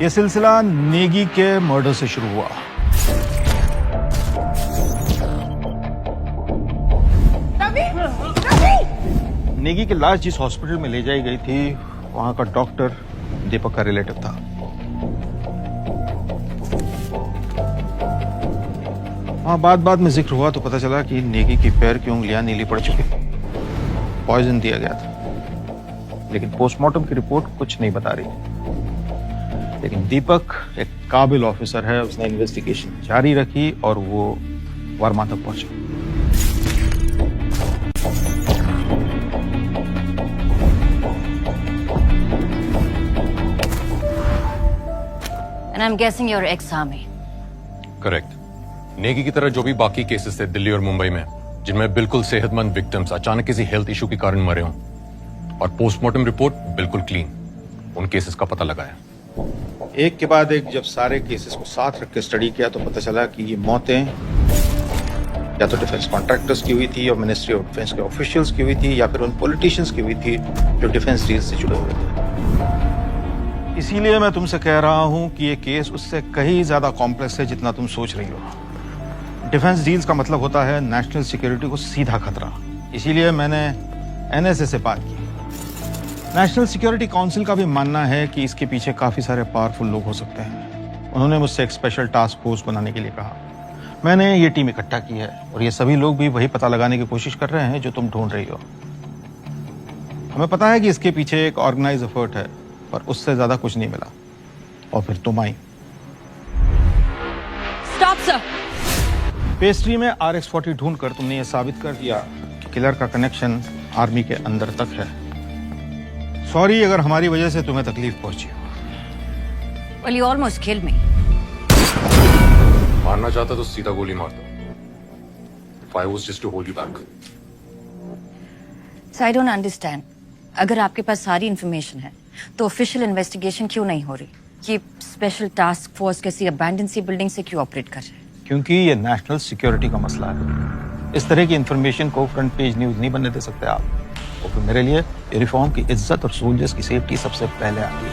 ये सिलसिला नेगी के मर्डर से शुरू हुआ। नेगी की लाश जिस हॉस्पिटल में ले जाई गई थी, वहां का डॉक्टर दीपक का रिलेटिव था। वहां बाद में जिक्र हुआ तो पता चला कि नेगी की पैर की उंगलियां नीली पड़ चुकी, पॉइजन दिया गया था। लेकिन पोस्टमार्टम की रिपोर्ट कुछ नहीं बता रही। लेकिन दीपक एक काबिल ऑफिसर है, उसने इन्वेस्टिगेशन जारी रखी और वो वर्मा तक पहुंचा। And I'm guessing you're ex-army. Correct. Negi की तरह जो भी बाकी केसेस थे दिल्ली और मुंबई में, जिनमें बिल्कुल सेहतमंद विक्टिम्स अचानक किसी हेल्थ इशू के कारण मरे हों, और पोस्टमार्टम रिपोर्ट बिल्कुल क्लीन, उन केसेस का पता लगाया। एक के बाद एक जब सारे केसेस को साथ रख के स्टडी किया तो पता चला कि ये मौतें या तो डिफेंस कॉन्ट्रैक्टर्स की हुई थी, और मिनिस्ट्री ऑफ डिफेंस के ऑफिशियल्स की हुई थी, या फिर उन पॉलिटिशियंस की हुई थी जो डिफेंस डील से जुड़े हुए थे। इसीलिए मैं तुमसे कह रहा हूं कि ये केस उससे कहीं ज्यादा कॉम्प्लेक्स है जितना तुम सोच रही हो। डिफेंस डील्स का मतलब होता है नेशनल सिक्योरिटी को सीधा खतरा। इसीलिए मैंने एनएसए से बात की। नेशनल सिक्योरिटी काउंसिल का भी मानना है कि इसके पीछे काफी सारे पावरफुल लोग हो सकते हैं। उन्होंने मुझसे एक स्पेशल टास्क फोर्स बनाने के लिए कहा। मैंने ये टीम इकट्ठा की है, और ये सभी लोग भी वही पता लगाने की कोशिश कर रहे हैं जो तुम ढूंढ रही हो। हमें पता है कि इसके पीछे एक ऑर्गेनाइज एफर्ट है, पर उससे ज्यादा कुछ नहीं मिला, और फिर तुम आई। Stop sir. पेस्ट्री में RX-40 ढूंढकर तुमने ये साबित कर दिया कि किलर का कनेक्शन आर्मी के अंदर तक है। सॉरी अगर हमारी वजह से तुम्हें तकलीफ पहुंची हो। Well, you almost killed me. मारना चाहता तो सीधा गोली मार दो। If I was just to hold you back. So I don't understand. अगर आपके पास सारी इंफॉर्मेशन है तो ऑफिशियल इन्वेस्टिगेशन क्यों नहीं हो रही? कि स्पेशल टास्क फोर्स किसी अबैंडन सी बिल्डिंग से क्यों ऑपरेट कर रहे हैं? क्योंकि ये नेशनल सिक्योरिटी का मसला है। इस तरह की इंफॉर्मेशन को फ्रंट पेज न्यूज नहीं बनने दे सकते आप। और फिर मेरे लिए यूनिफॉर्म की इज्जत और सोल्जर्स की सेफ्टी सबसे पहले आती है।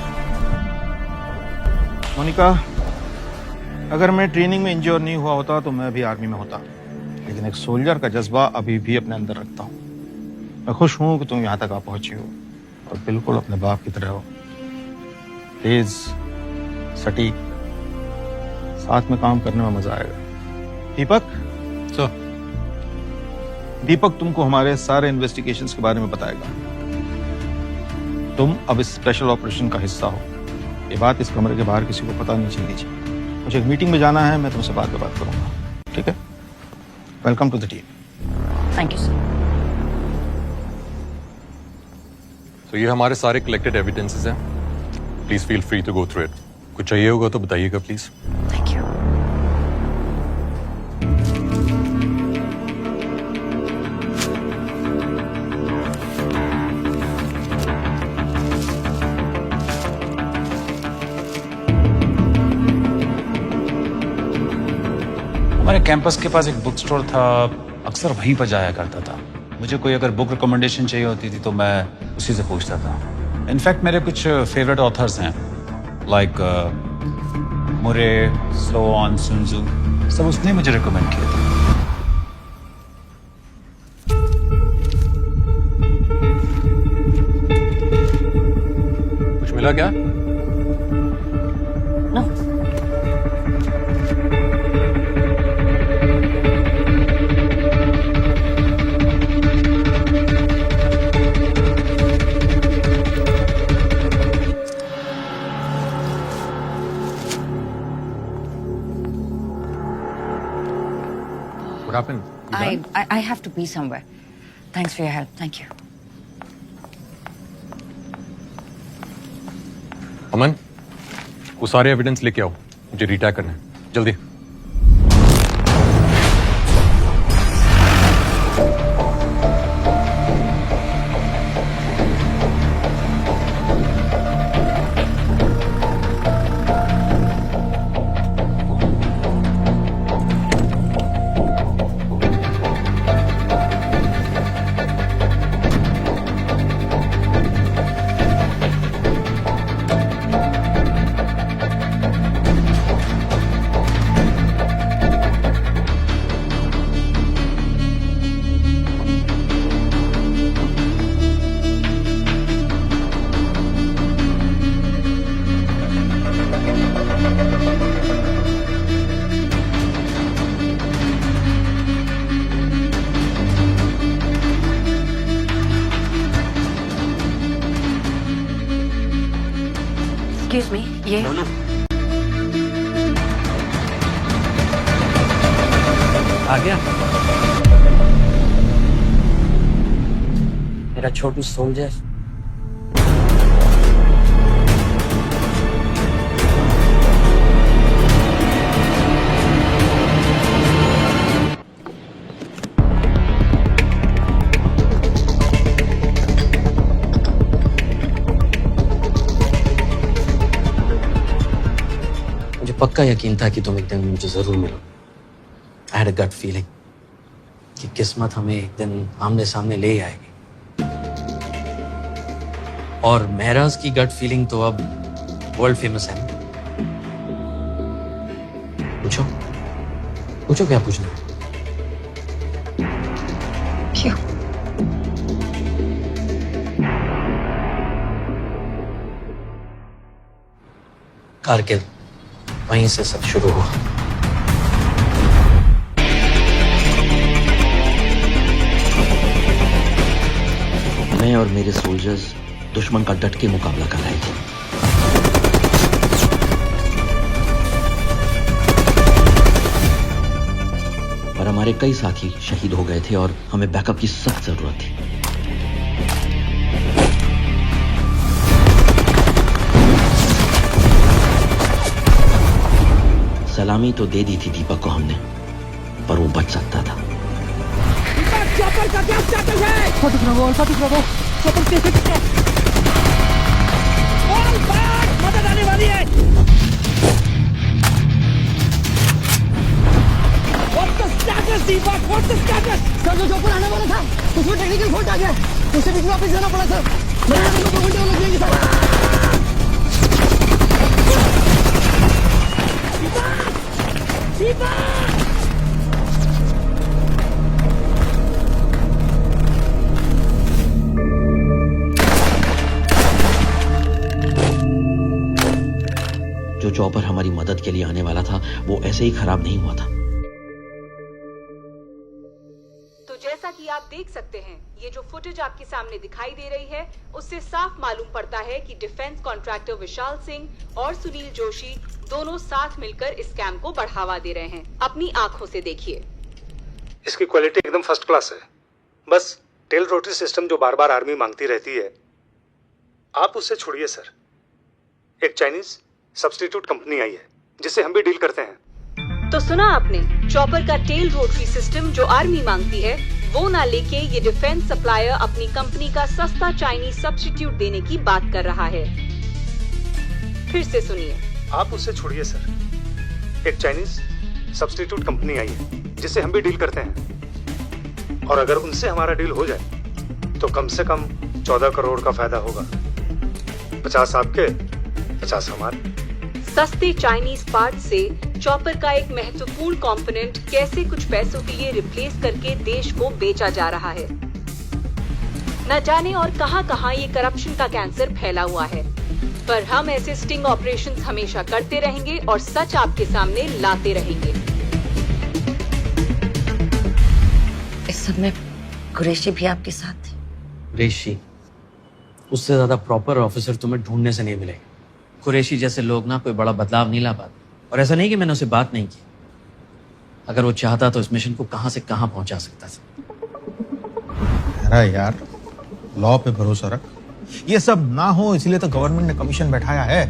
मोनिका, अगर मैं ट्रेनिंग में इंजोर नहीं हुआ होता तो मैं भी आर्मी में होता, लेकिन एक सोल्जर का जज्बा अभी भी अपने अंदर रखता हूँ। मैं खुश हूँ कि तुम यहाँ तक आ पहुंची हो, और बिल्कुल अपने बाप की तरह हो। तेज, सटीक, साथ में काम करने में मजा आएगा। दीपक, दीपक तुमको हमारे सारे इन्वेस्टिगेशंस के बारे में बताएगा। तुम अब इस स्पेशल ऑपरेशन का हिस्सा हो। ये बात इस कमरे के बाहर किसी को पता नहीं चलनी चाहिए। मुझे एक मीटिंग में जाना है, मैं तुमसे बाद में बात करूंगा, ठीक है? Welcome to the team. Thank you sir. तो ये हमारे सारे कलेक्टेड एविडेंसेस हैं। Please feel free to go through it. कुछ चाहिए होगा तो बताइएगा प्लीज। Thank you. हमारे कैंपस के पास एक बुक स्टोर था, अक्सर वहीं पर जाया करता था। मुझे कोई अगर बुक रिकमेंडेशन चाहिए होती थी तो मैं उसी से पूछता था। इनफैक्ट मेरे कुछ फेवरेट ऑथर्स हैं, लाइक मुरे, स्लोआन, सुन त्सू, सब उसने मुझे रिकमेंड किया था। कुछ मिला क्या? What happened? You done? I have to be somewhere. Thanks for your help. Thank you. अमन, वो सारे एविडेंस लेके आओ, मुझे रिटैग करना है, जल्दी। Excuse me, ये आ गया मेरा छोटू सोल्जर। पक्का यकीन था कि तुम एक दिन मुझे जरूर मिलो। I had a gut feeling कि किस्मत हमें एक दिन आमने सामने ले आएगी। और महराज की गट फीलिंग तो अब वर्ल्ड फेमस है। पूछो पूछो क्या पूछना। क्यों? कारगिल, वहीं से सब शुरू हुआ। मैं और मेरे सोल्जर्स दुश्मन का डट के मुकाबला कर रहे थे। पर हमारे कई साथी शहीद हो गए थे और हमें बैकअप की सख्त जरूरत थी। सलामी तो दे दी थी दीपक को हमने, पर वो बच सकता था। चॉपर का क्या स्टेटस है? 40 ब्रावो, चॉपर के फिक्स है। ऑल बैक, मदद आने वाली है। What's the status, Deepak? What's the status? Sir जो चॉपर आने वाला था, उसमें टेक्निकल फॉल्ट आ गया। उसे बीच में वापस जाना पड़ा सर। मेरे को 2 घंटे लग जाएंगे सर। जो चॉपर हमारी मदद के लिए आने वाला था वो ऐसे ही खराब नहीं हुआ था। तो जैसा कि आप देख सकते हैं, ये जो फुटेज आपके सामने दिखाई दे रही है उससे साफ मालूम पड़ता है कि डिफेंस कॉन्ट्रैक्टर विशाल सिंह और सुनील जोशी दोनों साथ मिलकर इस स्कैम को बढ़ावा दे रहे हैं। अपनी आंखों से देखिए। इसकी क्वालिटी एकदम फर्स्ट क्लास है। बस टेल रोटरी सिस्टम जो बार बार आर्मी मांगती रहती है, आप उससे छोड़िए सर। एक चाइनीज सब्स्टिट्यूट कंपनी आई है जिससे हम भी डील करते हैं। तो सुना आपने, चॉपर का टेल रोटरी सिस्टम जो आर्मी मांगती है वो ना लेके ये डिफेंस सप्लायर अपनी कंपनी का सस्ता चाइनीज सब्स्टिट्यूट देने की बात कर रहा है। फिर से सुनिए। आप उससे छोड़िए सर। एक चाइनीज सब्स्टिट्यूट कंपनी आई है जिससे हम भी डील करते हैं, और अगर उनसे हमारा डील हो जाए तो कम से कम 14 करोड़ का फायदा होगा। 50 आपके, 50 हमारे। सस्ते चाइनीज पार्ट से चॉपर का एक महत्वपूर्ण कंपोनेंट कैसे कुछ पैसों के लिए रिप्लेस करके देश को बेचा जा रहा है। न जाने और कहां-कहां ये करप्शन का कैंसर फैला हुआ है, पर हम ऐसे स्टिंग ऑपरेशंस हमेशा करते रहेंगे और सच आपके सामने लाते रहेंगे। इस सब में कुरैशी भी आपके साथ थे। कुरैशी, उससे ज्यादा प्रॉपर ऑफिसर तुम्हें ढूंढने से नहीं मिलेगा। कुरैशी जैसे लोग ना कोई बड़ा बदलाव नहीं ला पाते। और ऐसा नहीं कि मैंने उसे बात नहीं की, अगर वो चाहता तो इस मिशन को कहां से कहां पहुंचा सकता था। अरे यार, लॉ पे भरोसा रख। ये सब ना हो इसलिए तो गवर्नमेंट ने कमीशन बैठाया है।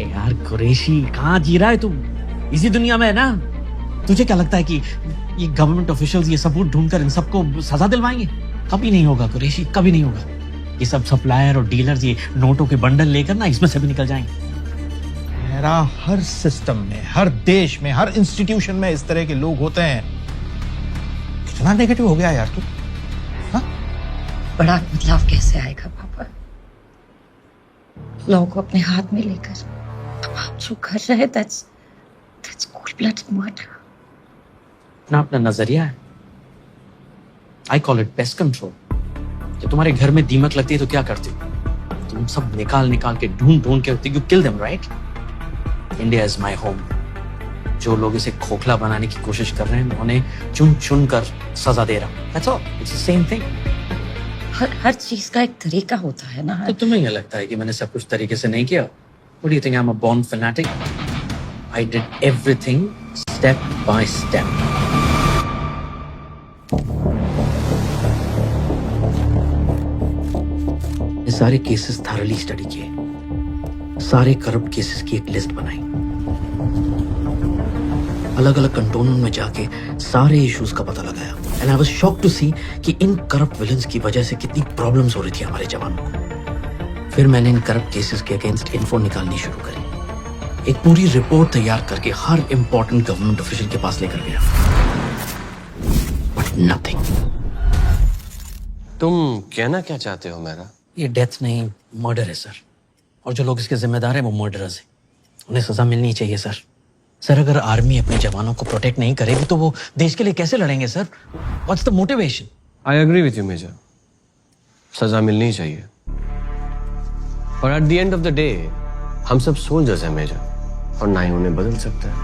यार कुरैशी, कहाँ जी रहा है तू? इसी दुनिया में है ना? तुझे क्या लगता है कि ये गवर्नमेंट ऑफिशियल्स ये सबूत ढूंढकर इन सबको सजा दिलवाएंगे? कभी नहीं होगा कुरैशी, कभी नहीं होगा। ये सब सप्लायर और डीलर्स ये नोटों के बंडल लेकर ना इसमें से भी निकल जाएंगे। मेरा हर सिस्टम में, हर देश में, हर इंस्टीट्यूशन में इस तरह के लोग होते हैं। कितना नेगेटिव हो गया यार तू। बड़ा बदलाव कैसे आएगा पापा? लॉ को अपने हाथ में लेकर अब आप जो कर रहे हैं, that's cold-blooded murder। अपना अपना नजरिया है। I call it pest control. जब तुम्हारे घर में दीमक लगती है तो क्या करते हो? तुम सब निकाल निकाल के ढूंढ के you kill them, right? India is my home. जो लोग इसे खोखला बनाने की कोशिश कर रहे हैं, मैं उन्हें चुन चुन कर सजा दे रहा हूँ। That's all. It's the same thing. हर चीज का एक तरीका होता है ना। तो तुम्हें क्या लगता है कि मैंने सब कुछ तरीके से नहीं किया? What do you think? I'm a born fanatic? I did everything step by step. ये सारे केसेस थॉरली स्टडी किए, सारे करप्ट केसेस की एक लिस्ट बनाई, अलग अलग कंटोनमेंट में जाके सारे इश्यूज का पता लगाया। And I was shocked to see कि इन करप्ट विलन्स की वजह से कितनी प्रॉब्लम्स हो रही थी हमारे जवानों को। फिर मैंने इन करप्ट केसेस के अगेंस्ट इन्फो निकालनी शुरू करी। एक पूरी रिपोर्ट तैयार करके हर इंपॉर्टेंट गवर्नमेंट ऑफिशियल के पास लेकर गया, बट नथिंग। तुम कहना क्या चाहते हो मेरा? ये डेथ नहीं, मर्डर है सर। और जो लोग इसके जिम्मेदार हैं वो मर्डरर्स हैं। उन्हें सजा मिलनी चाहिए सर। सर, अगर आर्मी अपने जवानों को प्रोटेक्ट नहीं करेगी तो वो देश के लिए कैसे लड़ेंगे sir? What's the motivation? I agree with you major, सजा मिलनी चाहिए, और at the end of the day हम सब सोल्जर्स हैं मेजर, और ना ही उन्हें बदल सकते हैं।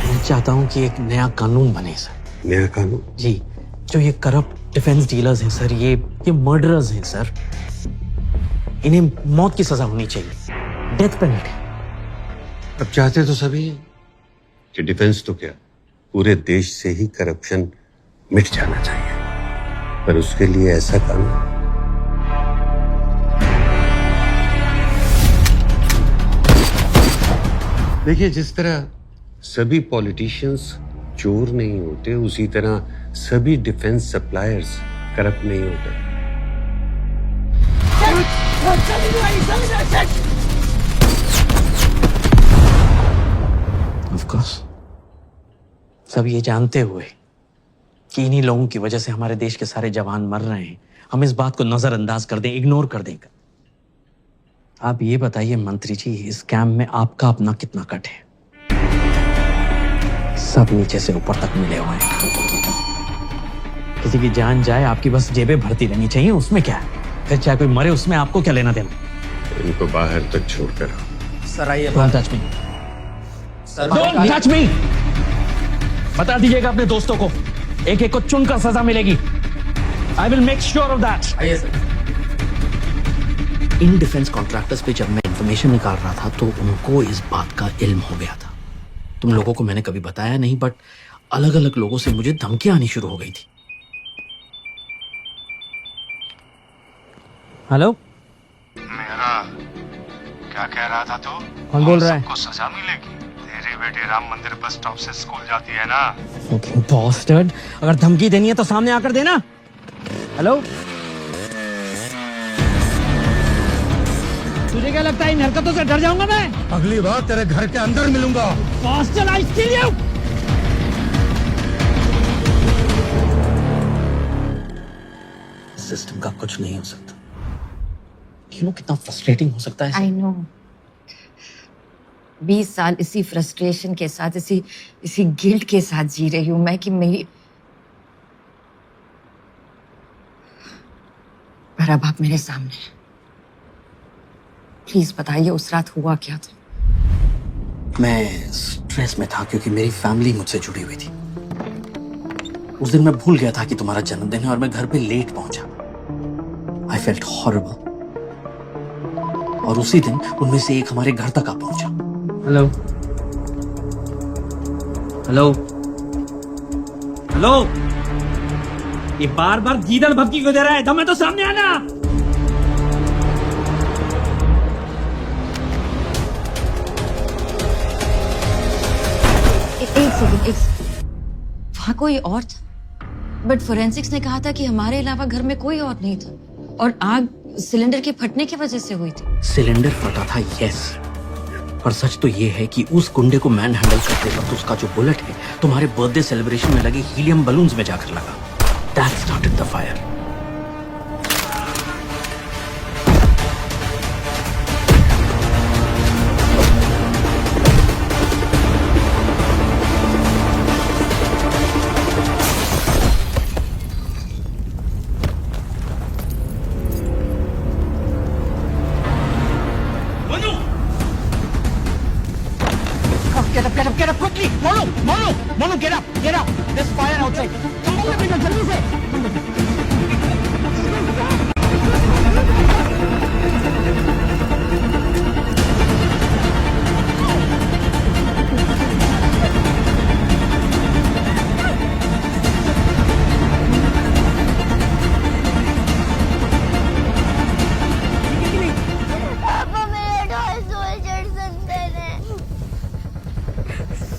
मैं चाहता हूँ कि एक नया कानून बने सर। नया कानून? जी, जो ये करप्ट डिफेंस डीलर्स हैं सर, ये मर्डरर्स हैं सर, इन्हें मौत की सजा होनी चाहिए, डेथ पेनल्टी। अब चाहते तो सभी कि डिफेंस तो क्या पूरे देश से ही करप्शन मिट जाना चाहिए, पर उसके लिए ऐसा कानून। देखिए, जिस तरह सभी पॉलिटिशियंस चोर नहीं होते, उसी तरह सभी डिफेंस सप्लायर्स करप्ट नहीं होते। Of course. सब ये जानते हुए कि इन्हीं लोगों की वजह से हमारे देश के सारे जवान मर रहे हैं, हम इस बात को नजरअंदाज कर दें, इग्नोर कर दें। आप ये बताइए मंत्री जी, इस स्कैम में आपका अपना कितना कट है? सब नीचे से ऊपर तक मिले हुए हैं। किसी की जान जाए, आपकी बस जेबें भरती रहनी चाहिए, उसमें क्या है? फिर चाहे कोई मरे, उसमें आपको क्या लेना देना? इनको बाहर तक छोड़कर सर आइए। Don't touch me, don't touch me. बता दीजिएगा अपने दोस्तों को एक एक को चुनकर सजा मिलेगी। I will make sure of that. आइए सर। इन डिफेंस कॉन्ट्रैक्टर्स पे जब मैं इंफॉर्मेशन निकाल रहा था तो उनको इस बात का इल्म हो गया था। तुम लोगों को मैंने कभी बताया नहीं, बट अलग अलग लोगों से मुझे धमकियां आनी शुरू हो गई थी। हेलो, मेरा क्या कह रहा था तू? कौन बोल रहा है? सबको सजा मिलेगी। तेरी बेटी राम मंदिर बस स्टॉप से स्कूल जाती है ना। बॉस्टर्ड, अगर धमकी देनी है तो सामने आकर देना। हेलो, तुझे क्या लगता है इन हरकतों से डर जाऊंगा मैं? अगली बार तेरे घर के अंदर मिलूंगा। बॉस्टर्ड, आई किल यू। सिस्टम का कुछ नहीं हो सकता। यू नो कितना फ्रस्ट्रेटिंग हो सकता है। I know. 20 साल इसी फ्रस्ट्रेशन के साथ, इसी गिल्ट के साथ जी रही हूं मैं कि मेरी, पर अब आप मेरे सामने हैं। प्लीज बताइए उस रात हुआ क्या था? मैं स्ट्रेस में था क्योंकि मेरी फैमिली मुझसे जुड़ी हुई थी। उस दिन मैं भूल गया था कि तुम्हारा जन्मदिन है और मैं घर पे लेट पहुंचा। I felt horrible. और उसी दिन उनमें से एक हमारे घर तक आ पहुंचा। हेलो, हेलो, हेलो, ये बार बार गीदड़ भभकी क्यों दे रहा है? दम है तो सामने आना। एक सेकंड, वहां कोई और था, बट फोरेंसिक्स ने कहा था कि हमारे अलावा घर में कोई और नहीं था और आग सिलेंडर के फटने की वजह से हुई थी। सिलेंडर फटा था, यस, पर सच तो ये है कि उस गुंडे को मैन हैंडल करते वक्त उसका जो बुलेट है तुम्हारे बर्थडे सेलिब्रेशन में लगे हीलियम बलून्स में जाकर लगा। That started the fire. Get up quickly! Monu, get up! There's fire outside. Come on, बेटा, जल्दी से! पापा मेरे टॉय सोल्जर्स अंदर हैं।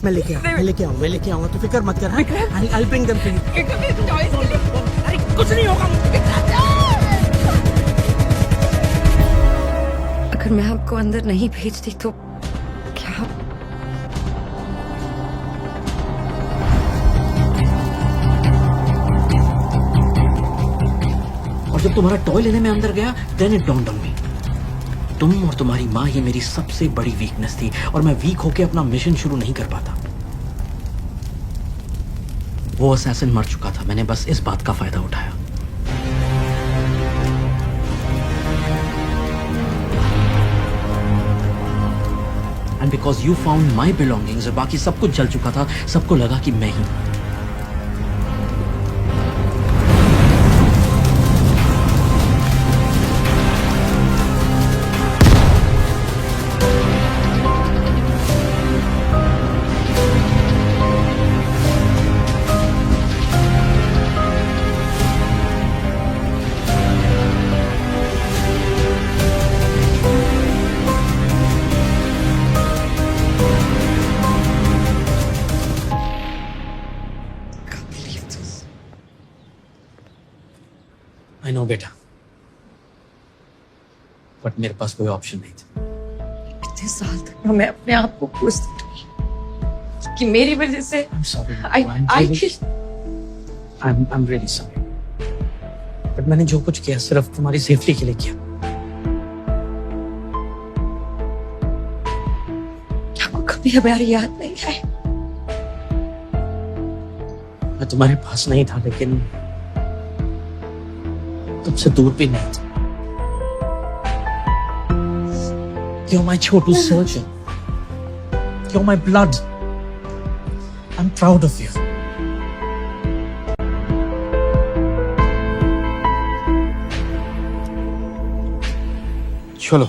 मैं लेके आऊंगा, तू फिक्र मत कर। I'll bring them to you. अरे कुछ नहीं होगा। अगर मैं आपको अंदर नहीं भेजती तो क्या? और जब तुम्हारा टॉय लेने में अंदर गया, then it dawned on me. तुम और तुम्हारी माँ ही मेरी सबसे बड़ी वीकनेस थी और मैं वीक होके अपना मिशन शुरू नहीं कर पाता। वो असैसिन मर चुका था, मैंने बस इस बात का फायदा उठाया। And because you found my belongings, बाकी सब कुछ जल चुका था, सबको लगा कि मैं ही। आई नो बेटा, बट मेरे पास कोई ऑप्शन नहीं था। इतने साल तक मैं अपने आप को कोसती रही कि मेरी वजह से I'm really sorry. बट मैंने जो कुछ किया सिर्फ तुम्हारी सेफ्टी के लिए किया। आपको कभी हमारी याद नहीं आई? मैं तुम्हारे पास नहीं था, लेकिन तुमसे दूर भी नहीं था। You're my Chhotu surgeon. You're my blood. I'm proud of you. चलो,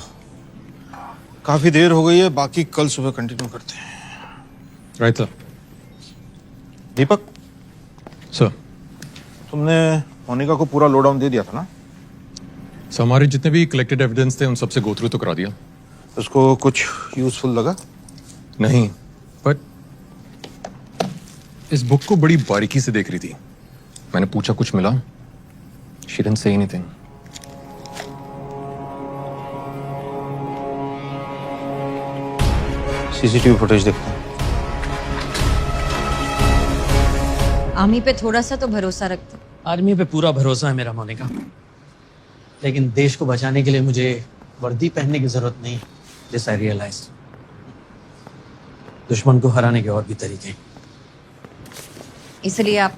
काफी देर हो गई है, बाकी कल सुबह कंटिन्यू करते हैं। Right sir. दीपक सर, तुमने मोनिका को पूरा लोडाउन दे दिया था ना? सर हमारे जितने भी कलेक्टेड एविडेंस थे उन सबसे गो थ्रू तो करा दिया। उसको कुछ यूजफुल लगा? नहीं, बट इस बुक को बड़ी बारीकी से देख रही थी। मैंने पूछा कुछ मिला? She didn't say anything. CCTV footage देखते हैं। आर्मी पे थोड़ा सा तो भरोसा रखते। आर्मी पे पूरा भरोसा है मेरा मोनिका, लेकिन देश को बचाने के लिए मुझे वर्दी पहनने की जरूरत नहीं। दिस आई रियलाइज, दुश्मन को हराने के और भी तरीके। इसलिए आप